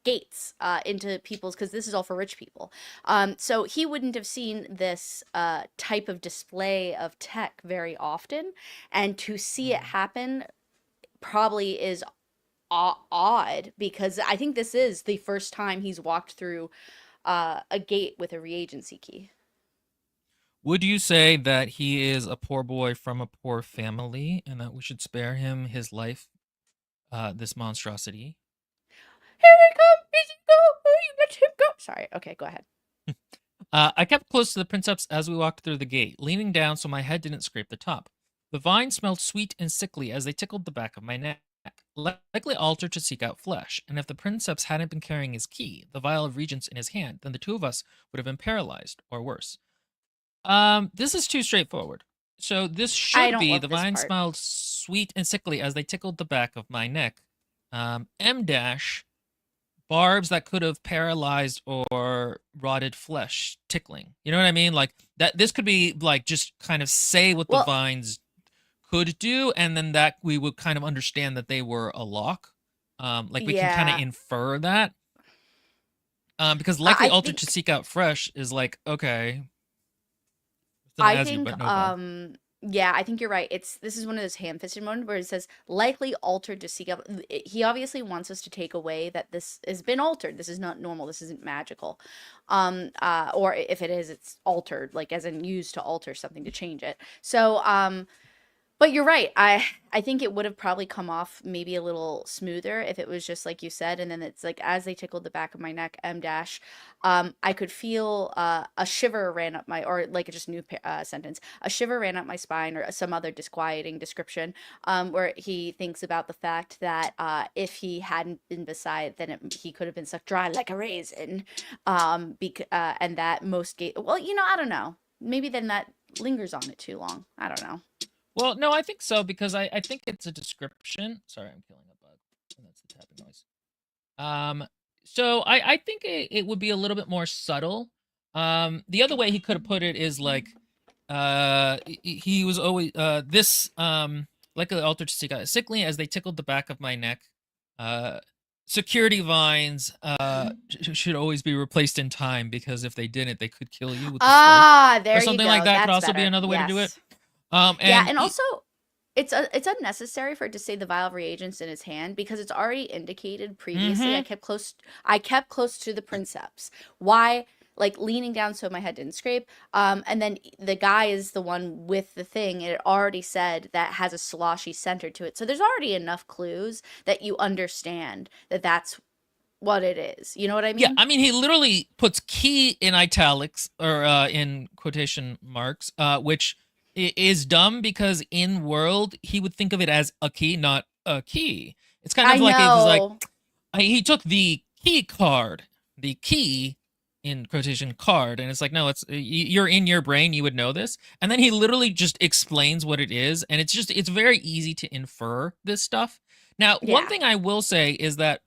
Speaker 2: gates into people's, because this is all for rich people. So he wouldn't have seen this type of display of tech very often, and to see it happen probably is odd, because I think this is the first time he's walked through a gate with a reagency key.
Speaker 1: Would you say that he is a poor boy from a poor family and that we should spare him his life, this monstrosity?
Speaker 2: Here we come! Here you go! Oh, you let him go! Sorry. Okay, go ahead.
Speaker 1: I kept close to the princeps as we walked through the gate, leaning down so my head didn't scrape the top. The vines smelled sweet and sickly as they tickled the back of my neck, likely altered to seek out flesh, and if the princeps hadn't been carrying his key, the vial of regents in his hand, then the two of us would have been paralyzed, or worse. This is too straightforward. So this
Speaker 2: I
Speaker 1: should
Speaker 2: don't
Speaker 1: be
Speaker 2: love
Speaker 1: the
Speaker 2: this
Speaker 1: vine
Speaker 2: part.
Speaker 1: smelled sweet and sickly as they tickled the back of my neck. M dash barbs that could have paralyzed or rotted flesh tickling. You know what I mean? Like that. This could be like just kind of say what the
Speaker 2: Well,
Speaker 1: vines could do, and then that we would kind of understand that they were a lock. Like we can kind of
Speaker 2: yeah.
Speaker 1: infer that. Because likely
Speaker 2: I
Speaker 1: altered to
Speaker 2: think
Speaker 1: seek out fresh is like, okay, still
Speaker 2: I
Speaker 1: has you,
Speaker 2: think
Speaker 1: but no bug.
Speaker 2: yeah, I think you're right. This is one of those ham-fisted moments where it says likely altered to seek out. He obviously wants us to take away that this has been altered. This is not normal. This isn't magical. Or if it is, it's altered, like as in used to alter something to change it. So but you're right. I think it would have probably come off maybe a little smoother if it was just like you said, and then it's like as they tickled the back of my neck, M dash, I could feel a shiver ran up my, or like just new sentence, a shiver ran up my spine, or some other disquieting description, where he thinks about the fact that if he hadn't been beside, then he could have been sucked dry like a raisin, and that most well, I don't know. Maybe then that lingers on it too long. I don't know.
Speaker 1: Well, no, I think so because I think it's a description. Sorry, I'm killing a bug. And that's the tapping noise. So I think it would be a little bit more subtle. The other way he could have put it is like, he was always this like the alter sickly as they tickled the back of my neck. Uh, security vines should always be replaced in time because if they didn't, they could kill you with the strike
Speaker 2: Ah,
Speaker 1: or
Speaker 2: there you
Speaker 1: something like
Speaker 2: go.
Speaker 1: that. Could
Speaker 2: That's
Speaker 1: also be
Speaker 2: better.
Speaker 1: another way to do it.
Speaker 2: Yes. Yeah,
Speaker 1: And
Speaker 2: and also it's unnecessary for it to say the vial of reagents in his hand because it's already indicated previously.
Speaker 1: mm-hmm.
Speaker 2: I kept close to the princeps. Why? Like leaning down so my head didn't scrape. And then the guy is the one with the thing. And it already said that has a sloshy center to it. So there's already enough clues that you understand that that's what it is. You know what I
Speaker 1: Yeah,
Speaker 2: mean?
Speaker 1: I mean, he literally puts key in italics or in quotation marks, which is dumb because in world he would think of it as a key, not a key. It's kind
Speaker 2: I
Speaker 1: of like if it's like
Speaker 2: know.
Speaker 1: he took the key card, the key in quotation card, and it's like no, you're in your brain, you would know this, and then he literally just explains what it is, and it's very easy to infer this stuff. Now, one
Speaker 2: Yeah.
Speaker 1: thing I will say is that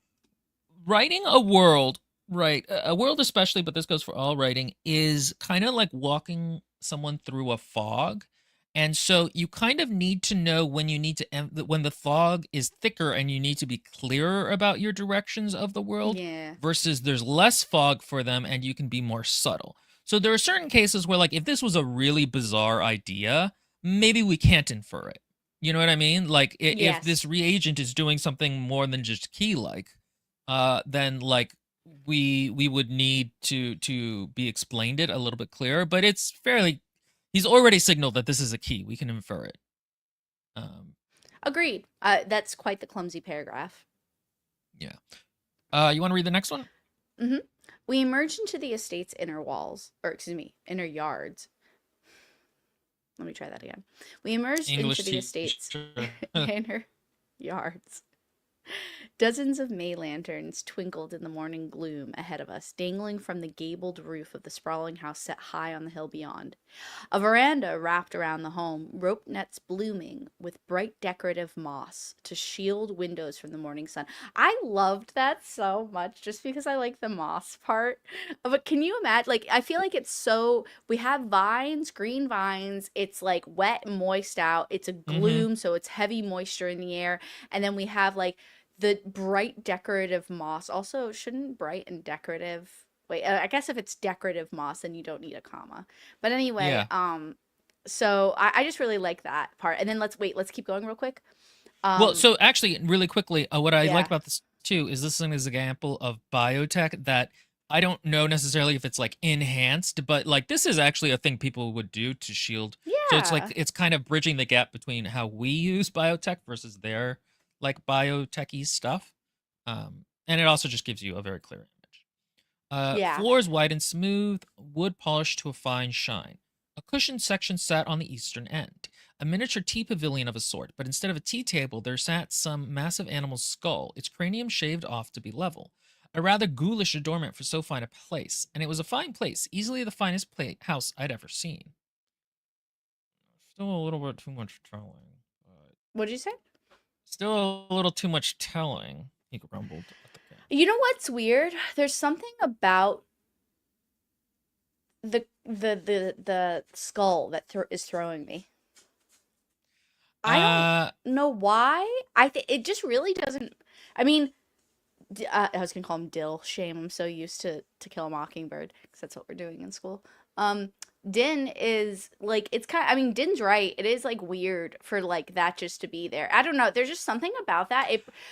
Speaker 1: writing a world, right, a world especially, but this goes for all writing, is kind of like walking someone through a fog. And so you kind of need to know when you need to when the fog is thicker and you need to be clearer about your directions of the world
Speaker 2: Yeah.
Speaker 1: versus there's less fog for them and you can be more subtle. So there are certain cases where like if this was a really bizarre idea, maybe we can't infer it. You know what I mean? Like if this
Speaker 2: Yes.
Speaker 1: reagent is doing something more than just key like, then like we would need to be explained it a little bit clearer. But it's fairly. He's already signaled that this is a key. We can infer it. Um,
Speaker 2: Agreed. That's quite the clumsy paragraph.
Speaker 1: yeah. You want to read the next one?
Speaker 2: hmm We emerged into the estate's inner walls, or excuse me, inner yards. Let me try that again. We emerged into
Speaker 1: English
Speaker 2: the estate's
Speaker 1: teacher.
Speaker 2: inner yards. Dozens of May lanterns twinkled in the morning gloom ahead of us, dangling from the gabled roof of the sprawling house set high on the hill beyond. A veranda wrapped around the home, rope nets blooming with bright decorative moss to shield windows from the morning sun. I loved that so much just because I like the moss part. But can you imagine? Like, I feel like it's so. We have vines, green vines. It's like wet and moist out. It's a
Speaker 1: Mm-hmm.
Speaker 2: gloom, so it's heavy moisture in the air. And then we have like the bright decorative moss. Also, shouldn't bright and decorative. Wait, I guess if it's decorative moss, then you don't need a comma. But anyway,
Speaker 1: Yeah.
Speaker 2: so I just really like that part. And then let's keep going real quick.
Speaker 1: Well,
Speaker 2: Um,
Speaker 1: so actually, really quickly, what I like
Speaker 2: yeah,
Speaker 1: about this too is this is an example of biotech that I don't know necessarily if it's like enhanced, but like this is actually a thing people would do to shield. So it's like
Speaker 2: yeah,
Speaker 1: it's kind of bridging the gap between how we use biotech versus their like biotechy stuff. And it also just gives you a very clear image.
Speaker 2: yeah.
Speaker 1: Floors wide and smooth, wood polished to a fine shine. A cushioned section sat on the eastern end, a miniature tea pavilion of a sort, but instead of a tea table, there sat some massive animal's skull, its cranium shaved off to be level. A rather ghoulish adornment for so fine a place, and it was a fine place, easily the finest house I'd ever seen. Still a little bit too much telling, but
Speaker 2: What'd you say?
Speaker 1: still a little too much telling, he grumbled at the cat.
Speaker 2: You know what's weird? There's something about the skull that is throwing me. I don't
Speaker 1: Uh,
Speaker 2: know why. I think it just really doesn't. I mean, I was gonna call him Dill. Shame. I'm so used to To Kill a Mockingbird because that's what we're doing in school. Din is like it's kind. I mean, Din's right. It is like weird for like that just to be there. I don't know. There's just something about that.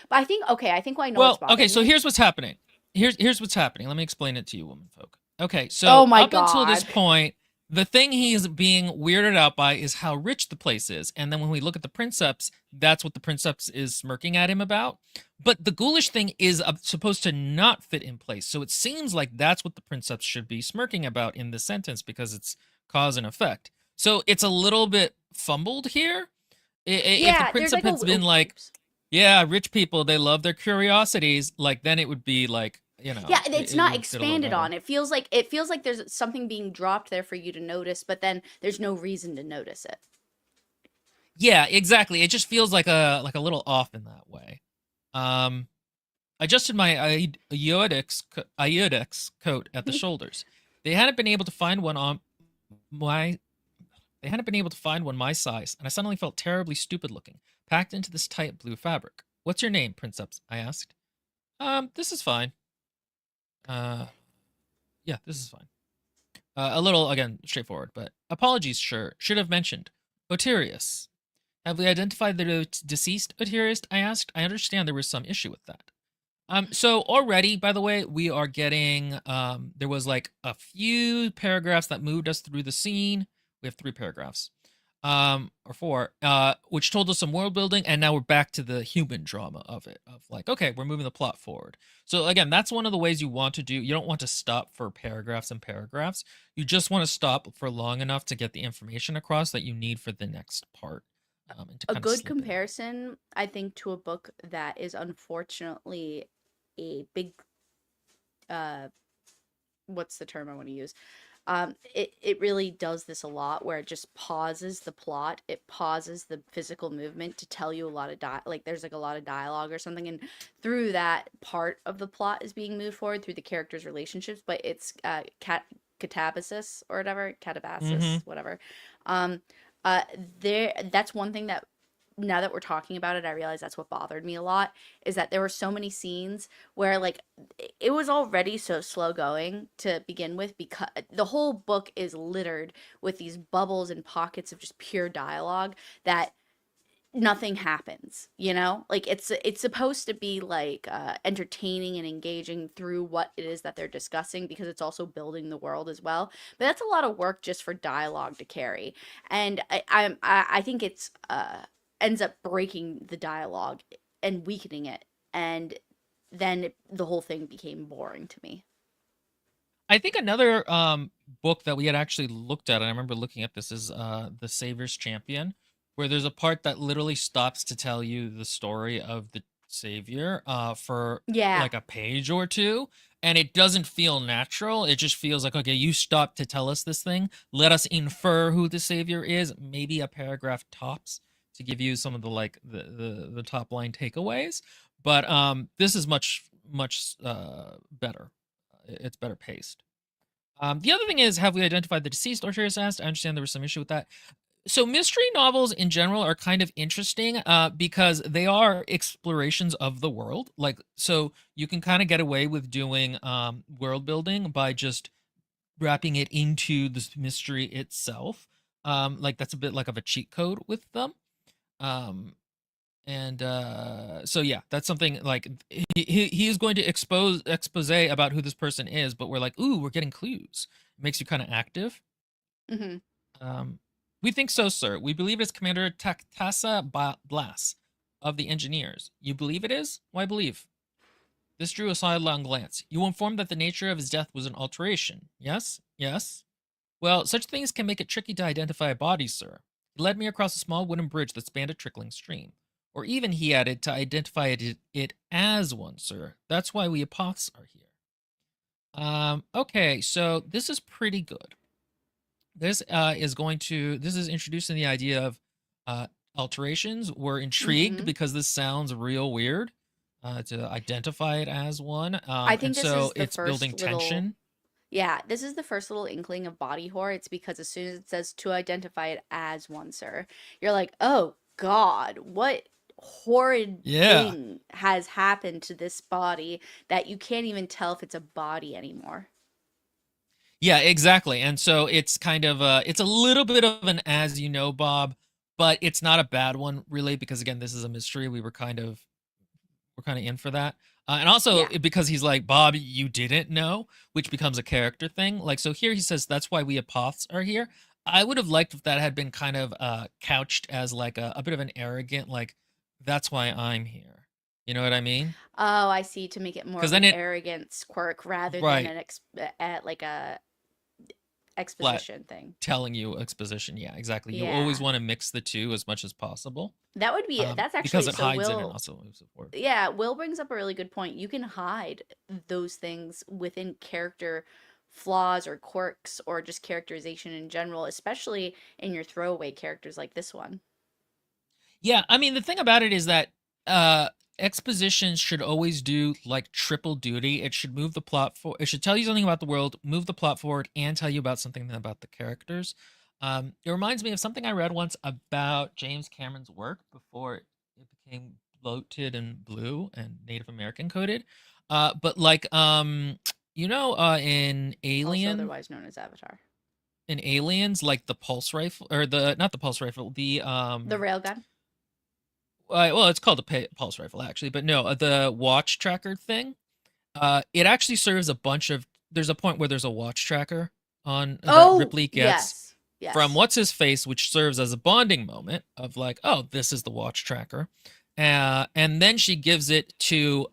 Speaker 2: But I think okay. I think I know what's
Speaker 1: Well, okay,
Speaker 2: bothering
Speaker 1: so
Speaker 2: me.
Speaker 1: here's what's happening. Here's what's happening. Let me explain it to you, woman folk. Okay,
Speaker 2: Oh
Speaker 1: so
Speaker 2: my
Speaker 1: up until this
Speaker 2: god.
Speaker 1: point, the thing he's being weirded out by is how rich the place is. And then when we look at the princeps, that's what the princeps is smirking at him about. But the ghoulish thing is supposed to not fit in place. So it seems like that's what the princeps should be smirking about in this sentence because it's cause and effect. So it's a little bit fumbled here. If the
Speaker 2: Yeah. There's
Speaker 1: princeps
Speaker 2: like a.
Speaker 1: had been
Speaker 2: Oh,
Speaker 1: like,
Speaker 2: oops.
Speaker 1: yeah, rich people, they love their curiosities. Like, then it would be like,
Speaker 2: Yeah, it's
Speaker 1: it
Speaker 2: not
Speaker 1: would fit a little
Speaker 2: expanded
Speaker 1: better.
Speaker 2: on. It feels like there's something being dropped there for you to notice, but then there's no reason to notice it.
Speaker 1: Yeah, exactly. It just feels like a little off in that way. Um, I adjusted my iodex coat at the shoulders. They hadn't been able to find one on my they hadn't been able to find one my size, and I suddenly felt terribly stupid looking, packed into this tight blue fabric. What's your name, Princeps? I asked. This is fine. Uh, yeah, this is fine. A little, again, straightforward, but apologies, sure. Should have mentioned. Otirius. Have we identified the deceased Otirius? I asked. I understand there was some issue with that. So already, by the way, we are getting, there was like a few paragraphs that moved us through the scene. We have 3 paragraphs, or 4, which told us some world building, and now we're back to the human drama of it, of like, okay, we're moving the plot forward. So again, that's one of the ways you want to do. You don't want to stop for paragraphs and paragraphs. You just want to stop for long enough to get the information across that you need for the next part, and to
Speaker 2: A
Speaker 1: kind of
Speaker 2: good
Speaker 1: slip it in.
Speaker 2: comparison, I think, to a book that is unfortunately a big uh what's the term I want to use? It really does this a lot where it just pauses the plot, it pauses the physical movement to tell you a lot of like there's like a lot of dialogue or something, and through that part of the plot is being moved forward through the characters' relationships, but it's catabasis or whatever,
Speaker 1: Mm-hmm.
Speaker 2: catabasis, whatever. Um, uh, there that's one thing that now that we're talking about it, I realize that's what bothered me a lot is that there were so many scenes where like it was already so slow going to begin with because the whole book is littered with these bubbles and pockets of just pure dialogue that nothing happens, you know? Like it's supposed to be like entertaining and engaging through what it is that they're discussing because it's also building the world as well. But that's a lot of work just for dialogue to carry. And I think it's ends up breaking the dialogue and weakening it. And then the whole thing became boring to me.
Speaker 1: I think another book that we had actually looked at, and I remember looking at this, is The Savior's Champion, where there's a part that literally stops to tell you the story of the Savior for
Speaker 2: Yeah.
Speaker 1: like a page or two, and it doesn't feel natural. It just feels like, okay, you stopped to tell us this thing. Let us infer who the Savior is, maybe a paragraph tops to give you some of the like the top line takeaways. But this is much better. It's better paced. The other thing is, have we identified the deceased? Ortega asked. I understand there was some issue with that. So mystery novels in general are kind of interesting because they are explorations of the world. Like, so you can kind of get away with doing world building by just wrapping it into the mystery itself. Like that's a bit like of a cheat code with them. Um, and so yeah, that's something like he is going to expose about who this person is, but we're like, ooh, we're getting clues. It makes you kind of active.
Speaker 2: Hmm.
Speaker 1: um we think so, sir. We believe it's Commander Taktasa Blas of the engineers. You believe it is? Why believe? This drew a sidelong glance. You were informed that the nature of his death was an alteration. Yes, yes. Well, such things can make it tricky to identify a body, sir. He led me across a small wooden bridge that spanned a trickling stream. Or even, he added, to identify it as one, sir. That's why we apoths are here. Okay, so this is pretty good. This is introducing the idea of alterations. We're intrigued
Speaker 2: Hmm.
Speaker 1: because this sounds real weird to identify it as one.
Speaker 2: I
Speaker 1: And
Speaker 2: think this
Speaker 1: so
Speaker 2: is the
Speaker 1: it's building
Speaker 2: first little.
Speaker 1: tension.
Speaker 2: Yeah, this is the first little inkling of body horror. It's because as soon as it says to identify it as one, sir, you're like, oh God, what? horrid
Speaker 1: Yeah.
Speaker 2: thing has happened to this body that you can't even tell if it's a body anymore.
Speaker 1: Yeah, exactly. And so it's kind of it's a little bit of an as you know, Bob, but it's not a bad one really because again, this is a mystery. We're kind of in for that. And also
Speaker 2: Yeah.
Speaker 1: because he's like, Bob, you didn't know, which becomes a character thing. Like, so here he says, that's why we apoths are here. I would have liked if that had been kind of couched as like a bit of an arrogant, like, that's why I'm here. You know what I mean?
Speaker 2: Oh, I see. To make it more
Speaker 1: Because
Speaker 2: of
Speaker 1: then
Speaker 2: an
Speaker 1: it,
Speaker 2: arrogance quirk rather than
Speaker 1: right,
Speaker 2: an like a
Speaker 1: flat
Speaker 2: exposition thing.
Speaker 1: telling you exposition. Yeah, exactly. You always
Speaker 2: Yeah.
Speaker 1: want to mix the two as much as possible
Speaker 2: That's
Speaker 1: because
Speaker 2: actually
Speaker 1: it
Speaker 2: so
Speaker 1: hides it and
Speaker 2: Will.
Speaker 1: also moves it forward.
Speaker 2: Yeah, Will brings up a really good point. You can hide those things within character flaws or quirks or just characterization in general, especially in your throwaway characters like this one.
Speaker 1: Yeah, I mean the thing about it is that uh expositions should always do like triple duty. It should move the plot for it should tell you something about the world, move the plot forward, and tell you about something about the characters. It reminds me of something I read once about James Cameron's work before it became bloated and blue and Native American coded. But like in
Speaker 2: Also otherwise known as Avatar.
Speaker 1: Aliens, like the pulse rifle or the not the pulse rifle, the
Speaker 2: The railgun?
Speaker 1: well, it's called a pulse rifle actually, but no, the watch tracker thing. It actually serves a bunch of. There's a point where there's a watch tracker on that
Speaker 2: Oh,
Speaker 1: Ripley gets
Speaker 2: yes.
Speaker 1: from
Speaker 2: Yes.
Speaker 1: what's his face, which serves as a bonding moment of like, oh, this is the watch tracker, and then she gives it to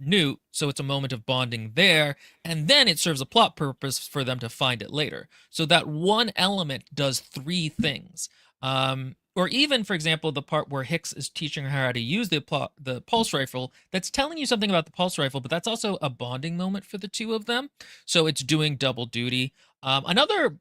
Speaker 1: Newt, so it's a moment of bonding there, and then it serves a plot purpose for them to find it later. So that one element does three things. Or even, for example, the part where Hicks is teaching her how to use the pulse rifle. That's telling you something about the pulse rifle, but that's also a bonding moment for the two of them. So it's doing double duty. Another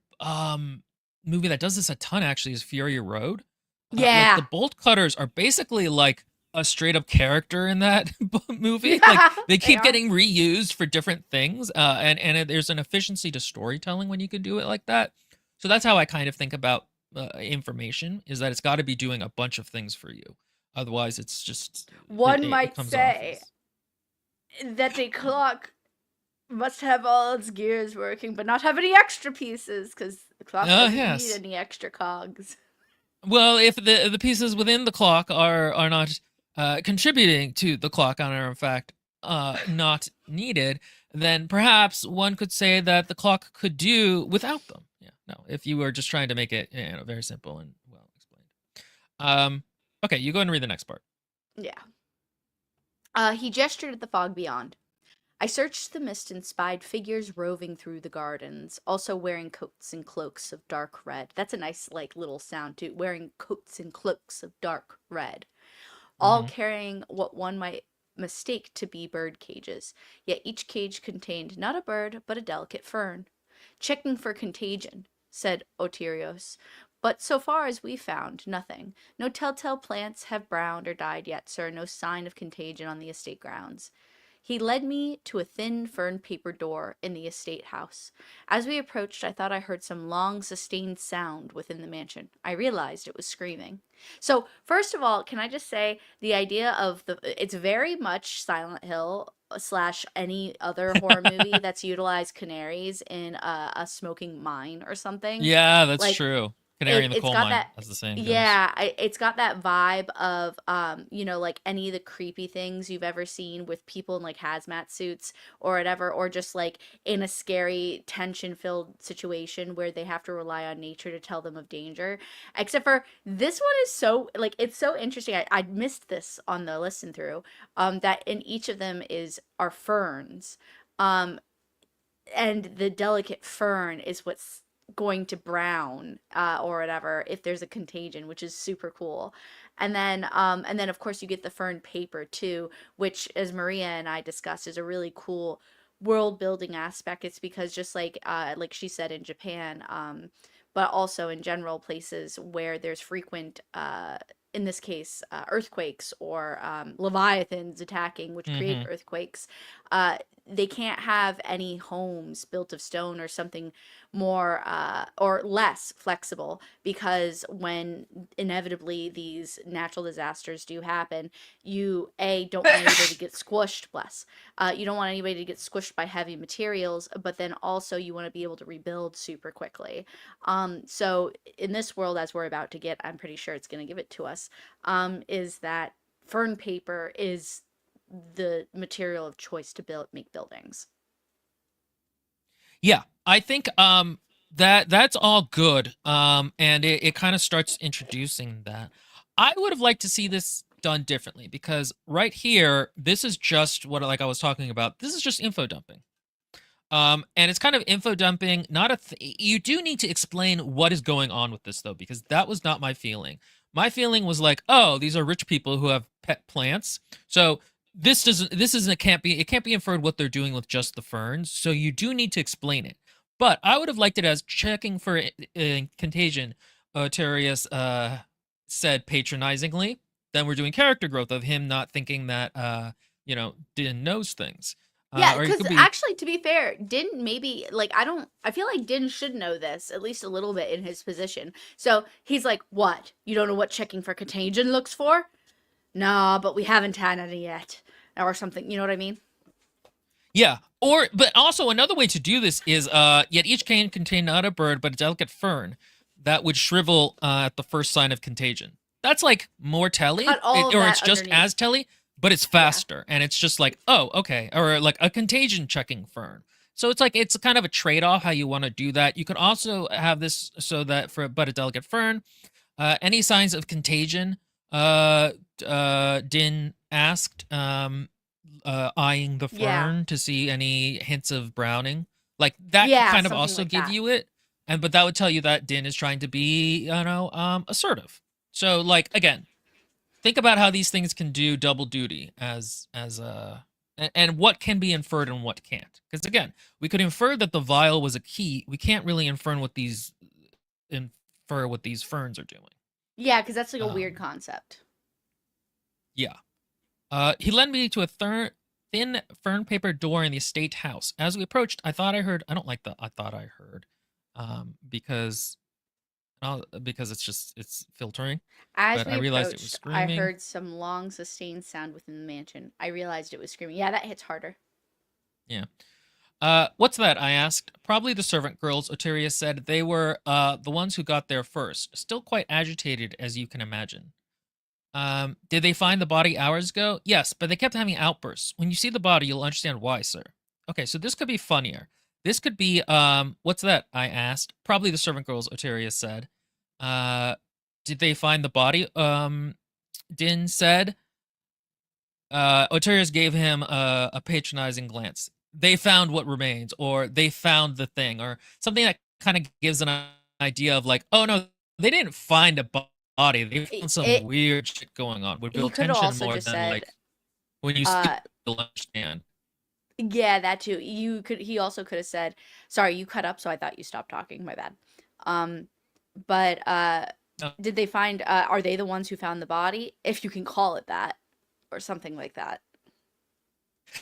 Speaker 1: movie that does this a ton actually is Fury Road. Like the
Speaker 2: Yeah.
Speaker 1: bolt cutters are basically like a straight up character in that movie. Like they
Speaker 2: They
Speaker 1: keep
Speaker 2: are.
Speaker 1: getting reused for different things, there's an efficiency to storytelling when you can do it like that. So that's how I kind of think about information is that it's got to be doing a bunch of things for you. Otherwise, it's just
Speaker 2: One
Speaker 1: it
Speaker 2: might
Speaker 1: comes off
Speaker 2: say
Speaker 1: as
Speaker 2: that a clock must have all its gears working, but not have any extra pieces, because the clock doesn't need
Speaker 1: yes.
Speaker 2: any extra cogs.
Speaker 1: Well, if the pieces within the clock are not contributing to the clock and are in fact not needed, then perhaps one could say that the clock could do without them. Yeah, no, if you were just trying to make it very simple and well explained. Okay, you go and read the next part.
Speaker 2: Yeah. He gestured at the fog beyond. I searched the mist and spied figures roving through the gardens, also wearing coats and cloaks of dark red. That's a nice, like, little sound, too. Wearing coats and cloaks of dark red, all
Speaker 1: Hmm.
Speaker 2: carrying what one might mistake to be bird cages, yet each cage contained not a bird, but a delicate fern. Checking for contagion, said Oterios, but so far as we found, nothing. No telltale plants have browned or died yet, sir, no sign of contagion on the estate grounds. He led me to a thin fern paper door in the estate house. As we approached, I thought I heard some long sustained sound within the mansion. I realized it was screaming. So, first of all, can I just say the idea of it's very much Silent Hill slash any other horror movie that's utilized canaries in a smoking mine or something.
Speaker 1: Yeah, that's
Speaker 2: Like
Speaker 1: true. Canary in the
Speaker 2: it's
Speaker 1: coal
Speaker 2: got
Speaker 1: mine,
Speaker 2: that,
Speaker 1: as the saying goes.
Speaker 2: yeah, it's got that vibe of like any of the creepy things you've ever seen with people in like hazmat suits or whatever, or just like in a scary tension filled situation where they have to rely on nature to tell them of danger. Except for this one is so like it's so interesting. I missed this on the listen through that in each of them is are ferns. Um and the delicate fern is what's going to brown or whatever if there's a contagion, which is super cool. And then of course you get the fern paper too, which as Maria and I discussed is a really cool world building aspect. It's because just like she said in Japan, but also in general places where there's frequent in this case, earthquakes or leviathans attacking, which create
Speaker 1: Mm-hmm.
Speaker 2: earthquakes. Uh, they can't have any homes built of stone or something more or less flexible, because when inevitably these natural disasters do happen, you don't want anybody to get squished. Bless. You don't want anybody to get squished by heavy materials, but then also you want to be able to rebuild super quickly. So in this world, as we're about to get, I'm pretty sure it's going to give it to us. Is that fern paper is the material of choice to make buildings.
Speaker 1: Yeah, I think that's all good. And it kind of starts introducing that. I would have liked to see this done differently, because right here, this is just what, like I was talking about. This is just info dumping. And it's kind of info dumping. Not a. You do need to explain what is going on with this, though, because that was not my feeling. My feeling was like, oh, these are rich people who have pet plants. So this doesn't. This isn't. It can't be. It can't be inferred what they're doing with just the ferns. So you do need to explain it. But I would have liked it as checking for contagion. Terrius said patronizingly. Then we're doing character growth of him not thinking that Din knows things.
Speaker 2: Yeah,
Speaker 1: Or it
Speaker 2: because
Speaker 1: could be.
Speaker 2: actually, to be fair, Din maybe like I feel like Din should know this at least a little bit in his position. So he's like, "What? You don't know what checking for contagion looks for? Nah, but we haven't had any yet, or something." You know what I mean?
Speaker 1: Yeah. Or, but also another way to do this is, yet each can contain not a bird, but a delicate fern that would shrivel at the first sign of contagion. That's like more telly,
Speaker 2: Cut all of
Speaker 1: or
Speaker 2: that
Speaker 1: it's just as
Speaker 2: underneath.
Speaker 1: telly, but it's
Speaker 2: Yeah.
Speaker 1: faster. And it's just like, oh, okay. Or like a contagion checking fern. So it's like, it's kind of a trade off how you want to do that. You could also have this so that for, but a delicate fern, any signs of contagion, uh, Din asked, eyeing the
Speaker 2: Yeah.
Speaker 1: fern to see any hints of browning. Like that could
Speaker 2: Yeah,
Speaker 1: kind of
Speaker 2: something
Speaker 1: also
Speaker 2: like
Speaker 1: give
Speaker 2: that.
Speaker 1: you it, and but that would tell you that Din is trying to be, assertive. So like again, think about how these things can do double duty and what can be inferred and what can't. Because again, we could infer that the vial was a key. We can't really infer what these ferns are doing.
Speaker 2: Yeah, because that's like a weird
Speaker 1: Um,
Speaker 2: concept.
Speaker 1: yeah. He led me to a thin fern paper door in the estate house. As we approached, I thought I heard. I don't like the. I thought I heard, because it's filtering.
Speaker 2: As
Speaker 1: But I
Speaker 2: we
Speaker 1: realized it was
Speaker 2: approached, I
Speaker 1: screaming.
Speaker 2: heard some long, sustained sound within the mansion. I realized it was screaming. Yeah, that hits harder.
Speaker 1: Yeah. What's that? I asked. Probably the servant girls. Oteria said they were the ones who got there first. Still quite agitated, as you can imagine. Did they find the body hours ago? Yes, but they kept having outbursts. When you see the body, you'll understand why, sir. Okay, so this could be funnier. This could be, what's that? I asked. Probably the servant girls, Oteria said. Uh, did they find the body? Din said. Oterius gave him a patronizing glance. They found what remains, or they found the thing, or something that kind of gives an idea of like, oh no, they didn't find a body. They found some
Speaker 2: It
Speaker 1: weird shit going on. Would
Speaker 2: he
Speaker 1: build
Speaker 2: could have
Speaker 1: tension
Speaker 2: also
Speaker 1: more
Speaker 2: just
Speaker 1: than
Speaker 2: said,
Speaker 1: like when you see it,
Speaker 2: uh,
Speaker 1: you'll understand.
Speaker 2: yeah, that too. He also could have said, sorry, you cut up, so I thought you stopped talking. My bad. Um, but
Speaker 1: No.
Speaker 2: did they find, are they the ones who found the body? If you can call it that, or something like that.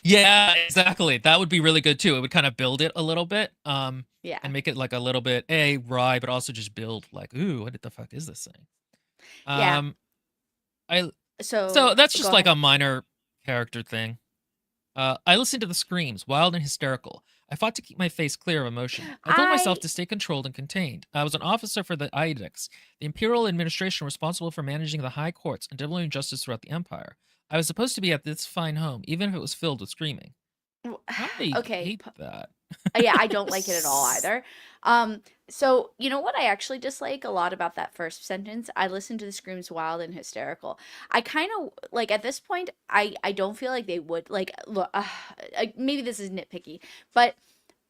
Speaker 1: Yeah, exactly. That would be really good too. It would kind of build it a little bit,
Speaker 2: Yeah.
Speaker 1: and make it like a little bit a wry, but also just build like, ooh, what the fuck is this thing?
Speaker 2: Yeah.
Speaker 1: Um, I So
Speaker 2: So
Speaker 1: that's
Speaker 2: go
Speaker 1: just like
Speaker 2: ahead.
Speaker 1: a minor character thing. I listened to the screams, wild and hysterical. I fought to keep my face clear of emotion. I told myself
Speaker 2: I
Speaker 1: to stay controlled and contained. I was an officer for the Iudex, the imperial administration responsible for managing the high courts and delivering justice throughout the empire. I was supposed to be at this fine home, even if it was filled with screaming. I
Speaker 2: okay.
Speaker 1: hate that.
Speaker 2: Yeah, I don't like it at all either. Um, so you know what I actually dislike a lot about that first sentence? I listened to the screams wild and hysterical. I kind of like at this point, I don't feel like they would like look. Maybe this is nitpicky, but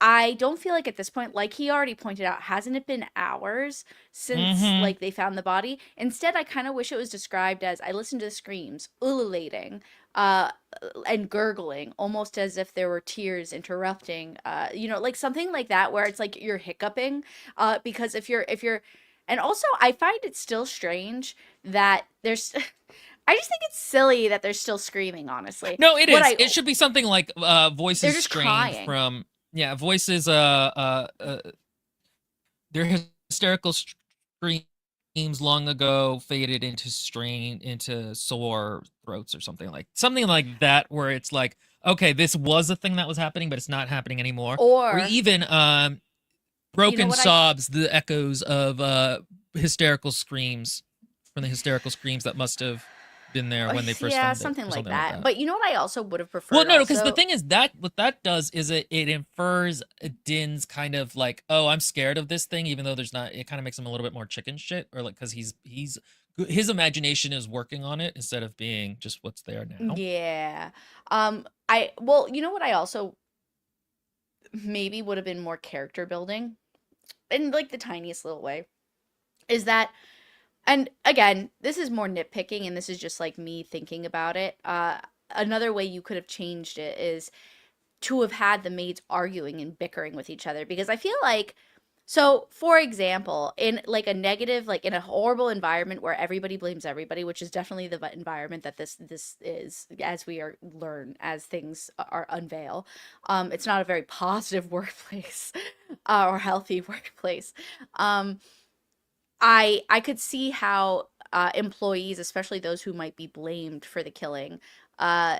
Speaker 2: I don't feel like at this point, like he already pointed out, hasn't it been hours since
Speaker 1: Mm-hmm.
Speaker 2: like they found the body? Instead, I kind of wish it was described as I listened to the screams, ululating, uh, and gurgling, almost as if there were tears interrupting. Like something like that, where it's like you're hiccuping. Because if you're And also, I find it still strange that there's. I just think it's silly that they're still screaming. Honestly,
Speaker 1: No, it
Speaker 2: what
Speaker 1: is.
Speaker 2: I
Speaker 1: It should be something like
Speaker 2: they're
Speaker 1: voices
Speaker 2: just
Speaker 1: strained
Speaker 2: crying.
Speaker 1: from, yeah, voices their hysterical screams long ago faded into strain into sore throats or something like that, where it's like, okay, this was a thing that was happening, but it's not happening anymore. Or
Speaker 2: Or
Speaker 1: even
Speaker 2: you know
Speaker 1: broken
Speaker 2: what I
Speaker 1: sobs, the echoes of hysterical screams from the hysterical screams that must have been there when they first
Speaker 2: yeah,
Speaker 1: found it,
Speaker 2: something
Speaker 1: or
Speaker 2: like
Speaker 1: something like
Speaker 2: that.
Speaker 1: that.
Speaker 2: But you know what I also would have
Speaker 1: Well,
Speaker 2: preferred
Speaker 1: no, because the
Speaker 2: also?
Speaker 1: thing is that what that does is it infers Din's kind of like, oh, I'm scared of this thing, even though there's not. It kind of makes him a little bit more chicken shit, or like because he's his imagination is working on it instead of being just what's there now.
Speaker 2: Yeah. I well, you know what I also maybe would have been more character building in like the tiniest little way is that, and again, this is more nitpicking and this is just like me thinking about it. Another way you could have changed it is to have had the maids arguing and bickering with each other, because I feel like, so for example, in like a negative, like in a horrible environment where everybody blames everybody, which is definitely the environment that this is, as we are learn as things are unveil. It's not a very positive workplace or healthy workplace. um I could see how employees, especially those who might be blamed for the killing, uh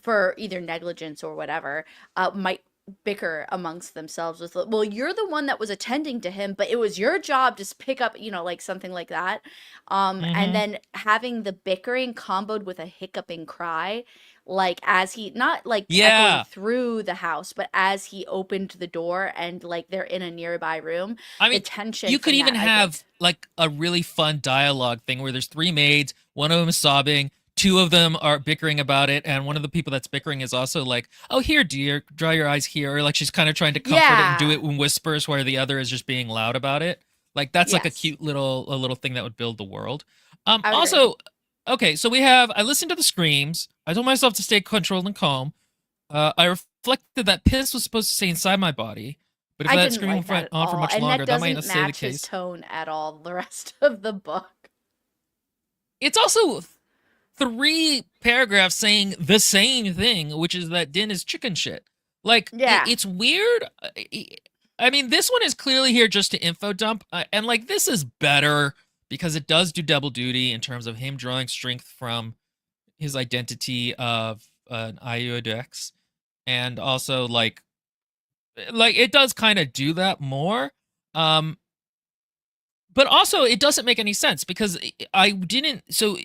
Speaker 2: for either negligence or whatever, might bicker amongst themselves with, well, you're the one that was attending to him, but it was your job to pick up, like something like that. And
Speaker 1: Mm-hmm.
Speaker 2: then having the bickering comboed with a hiccuping cry, like as he, not like echoing
Speaker 1: Yeah,
Speaker 2: through the house, but as he opened the door and like they're in a nearby room,
Speaker 1: I
Speaker 2: the
Speaker 1: mean,
Speaker 2: tension
Speaker 1: you could
Speaker 2: from
Speaker 1: even
Speaker 2: that I
Speaker 1: have
Speaker 2: liked.
Speaker 1: like a really fun dialogue thing where there's three maids, one of them is sobbing, two of them are bickering about it, and one of the people that's bickering is also like, "Oh, here, dear, dry your eyes here," or like she's kind of trying to comfort it and do
Speaker 2: Yeah.
Speaker 1: it in whispers, where the other is just being loud about it. Like that's like
Speaker 2: Yes,
Speaker 1: a little thing that would build the world.
Speaker 2: I would agree.
Speaker 1: Also, okay, so we have. I listened to the screams. I told myself to stay controlled and calm. I reflected that piss was supposed to stay inside my body, but if
Speaker 2: I
Speaker 1: that
Speaker 2: didn't
Speaker 1: scream
Speaker 2: like that
Speaker 1: went
Speaker 2: at
Speaker 1: on for
Speaker 2: all,
Speaker 1: much
Speaker 2: and that
Speaker 1: longer, that might
Speaker 2: doesn't
Speaker 1: not stay the
Speaker 2: match his
Speaker 1: case.
Speaker 2: tone at all the rest of the book.
Speaker 1: It's also three paragraphs saying the same thing, which is that Din is chicken shit. Like
Speaker 2: Yeah,
Speaker 1: it's weird. I mean, this one is clearly here just to info dump, and like this is better because it does do double duty in terms of him drawing strength from his identity of an Iodex, and also like it does kind of do that more. Um, but also it doesn't make any sense because I didn't. So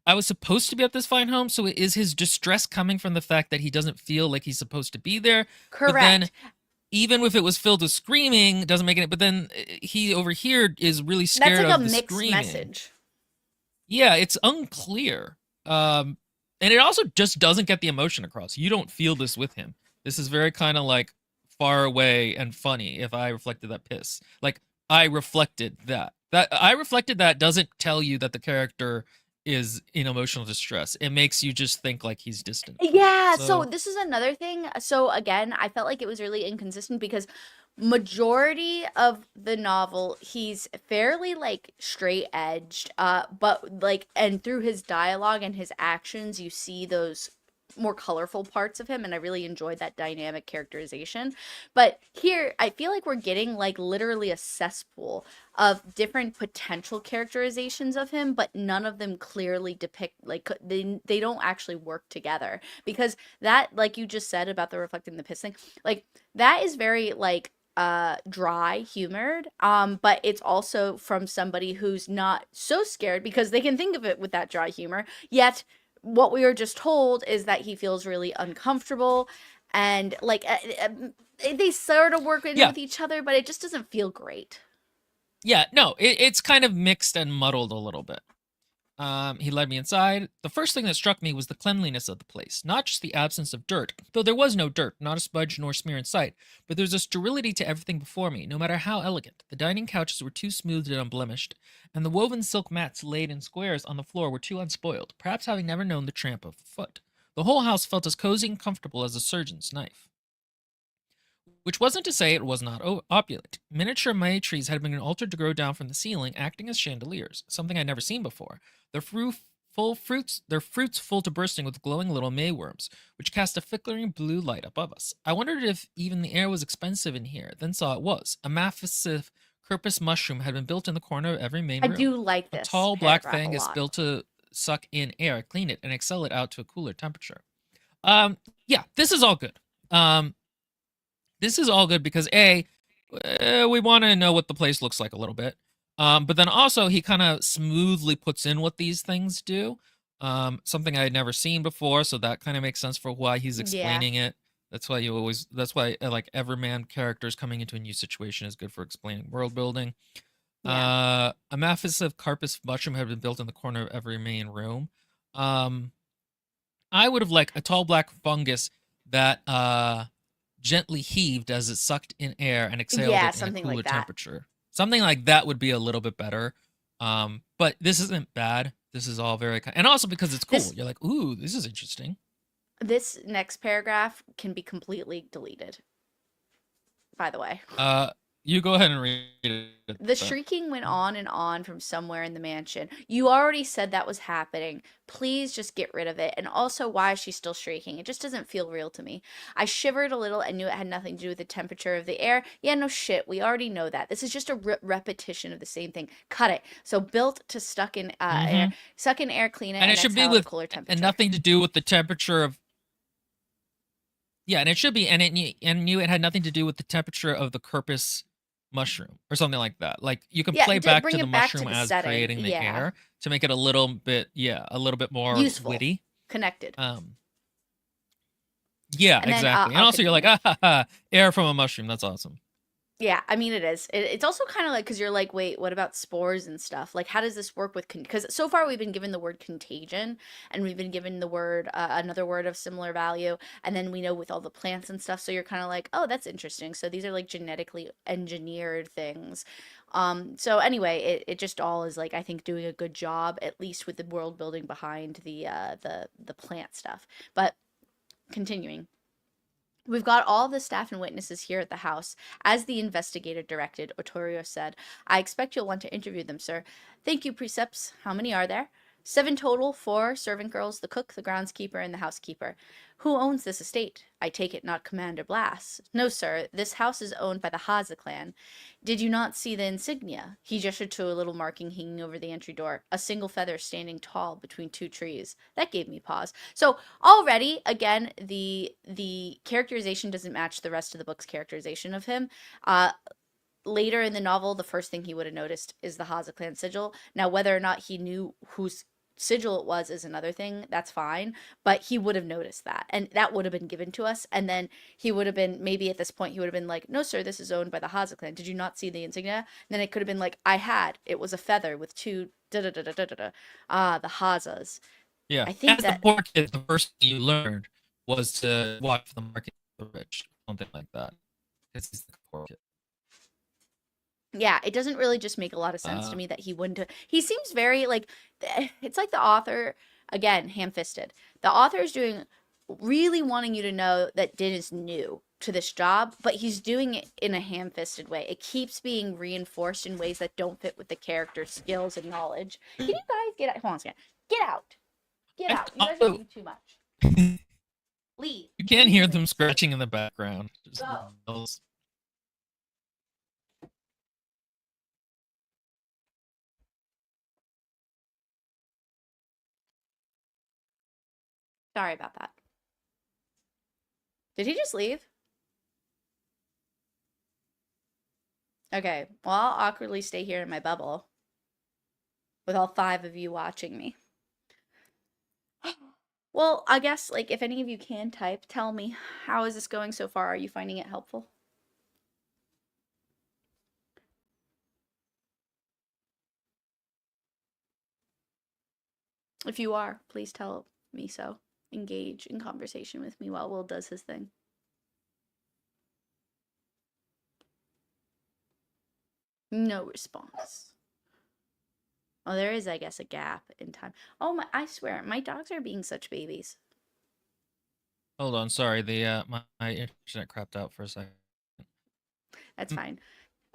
Speaker 1: I was supposed to be at this fine home. So is his distress coming from the fact that he doesn't feel like he's supposed to be there? But then
Speaker 2: correct.
Speaker 1: even if it was filled with screaming, it doesn't make it. But then he over here is really
Speaker 2: That's
Speaker 1: scared
Speaker 2: like a
Speaker 1: of the
Speaker 2: mixed
Speaker 1: screaming.
Speaker 2: message.
Speaker 1: Yeah, it's unclear. And it also just doesn't get the emotion across. You don't feel this with him. This is very kind of like far away and funny. If I reflected that piss, like I reflected that. That I reflected that doesn't tell you that the character is in emotional distress. It makes you just think like he's distant from it.
Speaker 2: Yeah, so
Speaker 1: So
Speaker 2: this is another thing. So again, I felt like it was really inconsistent because majority of the novel he's fairly like straight edged, but like, and through his dialogue and his actions you see those more colorful parts of him, and I really enjoyed that dynamic characterization. But here I feel like we're getting like literally a cesspool of different potential characterizations of him, but none of them clearly depict, like they don't actually work together, because that, like you just said about the reflecting the piss thing, like that is very like dry humored, but it's also from somebody who's not so scared because they can think of it with that dry humor, yet what we were just told is that he feels really uncomfortable, and like they sort of work in
Speaker 1: yeah,
Speaker 2: with each other, but it just doesn't feel great.
Speaker 1: yeah, no, it's kind of mixed and muddled a little bit. He led me inside. The first thing that struck me was the cleanliness of the place, not just the absence of dirt, though there was no dirt, not a smudge nor smear in sight, but there was a sterility to everything before me, no matter how elegant. The dining couches were too smoothed and unblemished, and the woven silk mats laid in squares on the floor were too unspoiled, perhaps having never known the tramp of a foot. The whole house felt as cozy and comfortable as a surgeon's knife. which wasn't to say it was not opulent. Miniature May trees had been altered to grow down from the ceiling, acting as chandeliers, something I'd never seen before. Their fruits full to bursting with glowing little mayworms, which cast a flickering blue light above us. I wondered if even the air was expensive in here, then saw it was. A massive Kirpus mushroom had been built in the corner of every main
Speaker 2: I
Speaker 1: room.
Speaker 2: do like
Speaker 1: A
Speaker 2: this
Speaker 1: tall black
Speaker 2: paragraph a
Speaker 1: thing is
Speaker 2: lot.
Speaker 1: built to suck in air, clean it, and expel it out to a cooler temperature. Yeah, this is all good. This is all good because we want to know what the place looks like a little bit. But then also he kind of smoothly puts in what these things do. Something I had never seen before, so that kind of makes sense for why he's
Speaker 2: Yeah,
Speaker 1: explaining it. That's why like Everman characters coming into a new situation is good for explaining world building.
Speaker 2: yeah.
Speaker 1: A massive Carpus mushroom had been built in the corner of every main room. Um, I would have liked a tall black fungus that gently heaved as it sucked in air and exhaled
Speaker 2: Yeah,
Speaker 1: it in a
Speaker 2: something
Speaker 1: cooler
Speaker 2: like that.
Speaker 1: temperature. Something like that would be a little bit better. But this isn't bad. This is all very and also because it's cool.
Speaker 2: This
Speaker 1: You're like, ooh, this is interesting.
Speaker 2: this next paragraph can be completely deleted, by the way.
Speaker 1: Uh, you go ahead and read it.
Speaker 2: The shrieking went on and on from somewhere in the mansion. You already said that was happening. Please just get rid of it. And also, why is she still shrieking? It just doesn't feel real to me. I shivered a little and knew it had nothing to do with the temperature of the air. Yeah, no shit. We already know that. This is just a repetition of the same thing. Cut it. So built to
Speaker 1: Mm-hmm.
Speaker 2: suck in air, clean it,
Speaker 1: And it
Speaker 2: and
Speaker 1: should be
Speaker 2: exhale at a
Speaker 1: with
Speaker 2: cooler
Speaker 1: and
Speaker 2: temperature.
Speaker 1: nothing to do with the temperature of yeah, and it should be and knew it had nothing to do with the temperature of the Kirpus mushroom or something like that. Like you can
Speaker 2: Yeah,
Speaker 1: play back
Speaker 2: bring
Speaker 1: to the
Speaker 2: it back to
Speaker 1: mushroom
Speaker 2: the
Speaker 1: as
Speaker 2: setting.
Speaker 1: creating the
Speaker 2: Yeah.
Speaker 1: air to make it a little bit more
Speaker 2: Useful.
Speaker 1: witty.
Speaker 2: Connected.
Speaker 1: Um, yeah,
Speaker 2: And then
Speaker 1: exactly. And
Speaker 2: I'll
Speaker 1: also you're like,
Speaker 2: continue.
Speaker 1: ah, ha, ha, air from a mushroom. That's awesome.
Speaker 2: Yeah, I mean it is. It's also kind of like because you're like, wait, what about spores and stuff? Like, how does this work with because so far we've been given the word contagion, and we've been given the word another word of similar value, and then we know with all the plants and stuff. So you're kind of like, oh, that's interesting. So these are like genetically engineered things. So anyway, it just all is like I think doing a good job at least with the world building behind the plant stuff. But continuing. We've got all the staff and witnesses here at the house. As the investigator directed, Otorio said, I expect you'll want to interview them, sir. Thank you, Precepts. How many are there? 7 total, 4 servant girls, the cook, the groundskeeper, and the housekeeper. Who owns this estate? I take it not Commander Blass. No, sir, this house is owned by the Haza clan. Did you not see the insignia? He gestured to a little marking hanging over the entry door, a single feather standing tall between 2 trees. That gave me pause. So already, again, the characterization doesn't match the rest of the book's characterization of him. Later in the novel, the first thing he would have noticed is the Haza clan sigil. Now, whether or not he knew whose sigil it was is another thing. That's fine, but he would have noticed that, and that would have been given to us. And then he would have been maybe at this point he would have been like, "No, sir, this is owned by the Haza clan. Did you not see the insignia?" And then it could have been like, "I had. It was a feather with 2 da da da da da da." Ah, the Hazas.
Speaker 1: Yeah.
Speaker 2: I think
Speaker 1: As the
Speaker 2: that
Speaker 1: poor kid, the first thing you learned was to watch the market of the rich, something like that. Because he's the poor kid.
Speaker 2: yeah, it doesn't really just make a lot of sense to
Speaker 1: Uh,
Speaker 2: me that he wouldn't. He seems very like it's like the author again, ham-fisted. The author is doing really wanting you to know that Din is new to this job, but he's doing it in a ham-fisted way. It keeps being reinforced in ways that don't fit with the character's skills and knowledge. Can you guys get out? Hold on a second. Get out. Get
Speaker 1: I
Speaker 2: out. You guys are
Speaker 1: also
Speaker 2: being too much.
Speaker 1: you
Speaker 2: Leave.
Speaker 1: can't
Speaker 2: Leave,
Speaker 1: hear them
Speaker 2: please.
Speaker 1: scratching in the background. Just
Speaker 2: Go.
Speaker 1: those.
Speaker 2: Sorry about that. Did he just leave? Okay. Well, I'll awkwardly stay here in my bubble with all 5 of you watching me. Well, I guess like if any of you can type, tell me how is this going so far? Are you finding it helpful? If you are, please tell me so. Engage in conversation with me while Will does his thing. No response. Oh, there is, I guess, a gap in time. Oh my! I swear, my dogs are being such babies.
Speaker 1: Hold on, sorry. The my internet crapped out for a second.
Speaker 2: That's
Speaker 1: Mm,
Speaker 2: fine.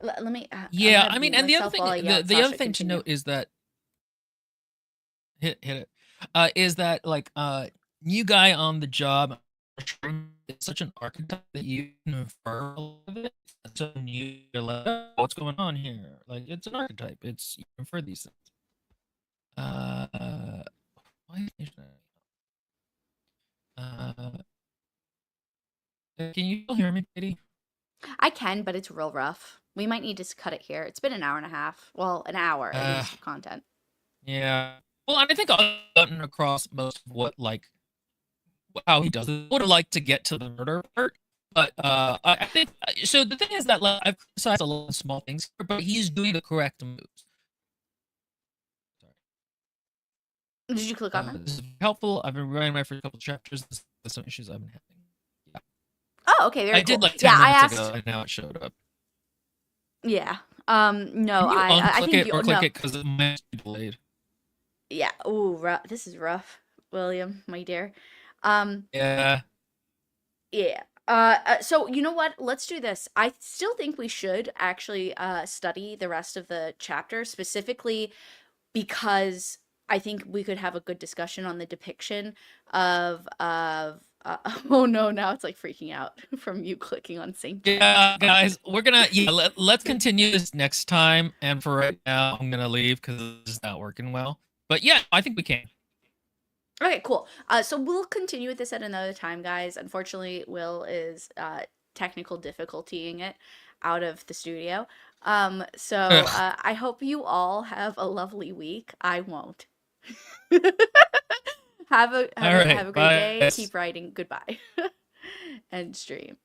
Speaker 2: Let me. I'm
Speaker 1: yeah,
Speaker 2: gonna
Speaker 1: I mean,
Speaker 2: mute
Speaker 1: and the other
Speaker 2: myself
Speaker 1: thing,
Speaker 2: while I yell.
Speaker 1: the other
Speaker 2: Sasha,
Speaker 1: thing to
Speaker 2: continue.
Speaker 1: note is that hit it, is that like new guy on the job. It's such an archetype that you can infer a lot of it. So you're like, oh, what's going on here? Like, it's an archetype. It's you can infer these things. Why is that? Can you still hear me, Katie?
Speaker 2: I can, but it's real rough. We might need to cut it here. It's been an hour and a half. Well, an hour at
Speaker 1: Uh,
Speaker 2: least of content.
Speaker 1: yeah. Well, I think I've gotten across most of what like how he does it. Would have liked to get to the murder part, but I think so. The thing is that like, I've criticized a lot of small things, here, but he's doing the correct moves. Sorry.
Speaker 2: Did you click on them?
Speaker 1: This is helpful. I've been writing my first couple chapters. This is some issues I've been having. Yeah,
Speaker 2: Oh, okay, very
Speaker 1: I did
Speaker 2: cool.
Speaker 1: like
Speaker 2: Yeah,
Speaker 1: 10 minutes ago, and now it showed up.
Speaker 2: yeah. No,
Speaker 1: Can you
Speaker 2: I
Speaker 1: unclick
Speaker 2: think
Speaker 1: it
Speaker 2: you
Speaker 1: or click
Speaker 2: no.
Speaker 1: it because it might be delayed?
Speaker 2: Yeah. Ooh, this is rough, William, my dear. Um,
Speaker 1: Yeah.
Speaker 2: yeah. So you know what? Let's do this. I still think we should actually study the rest of the chapter, specifically because I think we could have a good discussion on the depiction of oh no, now it's like freaking out from you clicking on St. James.
Speaker 1: Yeah, guys, we're gonna let's continue this next time. And for right now, I'm gonna leave because it's not working well. But yeah, I think we can.
Speaker 2: Okay, cool. So we'll continue with this at another time, guys. Unfortunately, Will is technical difficultying it out of the studio. So
Speaker 1: Ugh.
Speaker 2: I hope you all have a lovely week. I won't.
Speaker 1: All
Speaker 2: Have
Speaker 1: right,
Speaker 2: a great day.
Speaker 1: bye.
Speaker 2: Keep writing. Goodbye. End stream.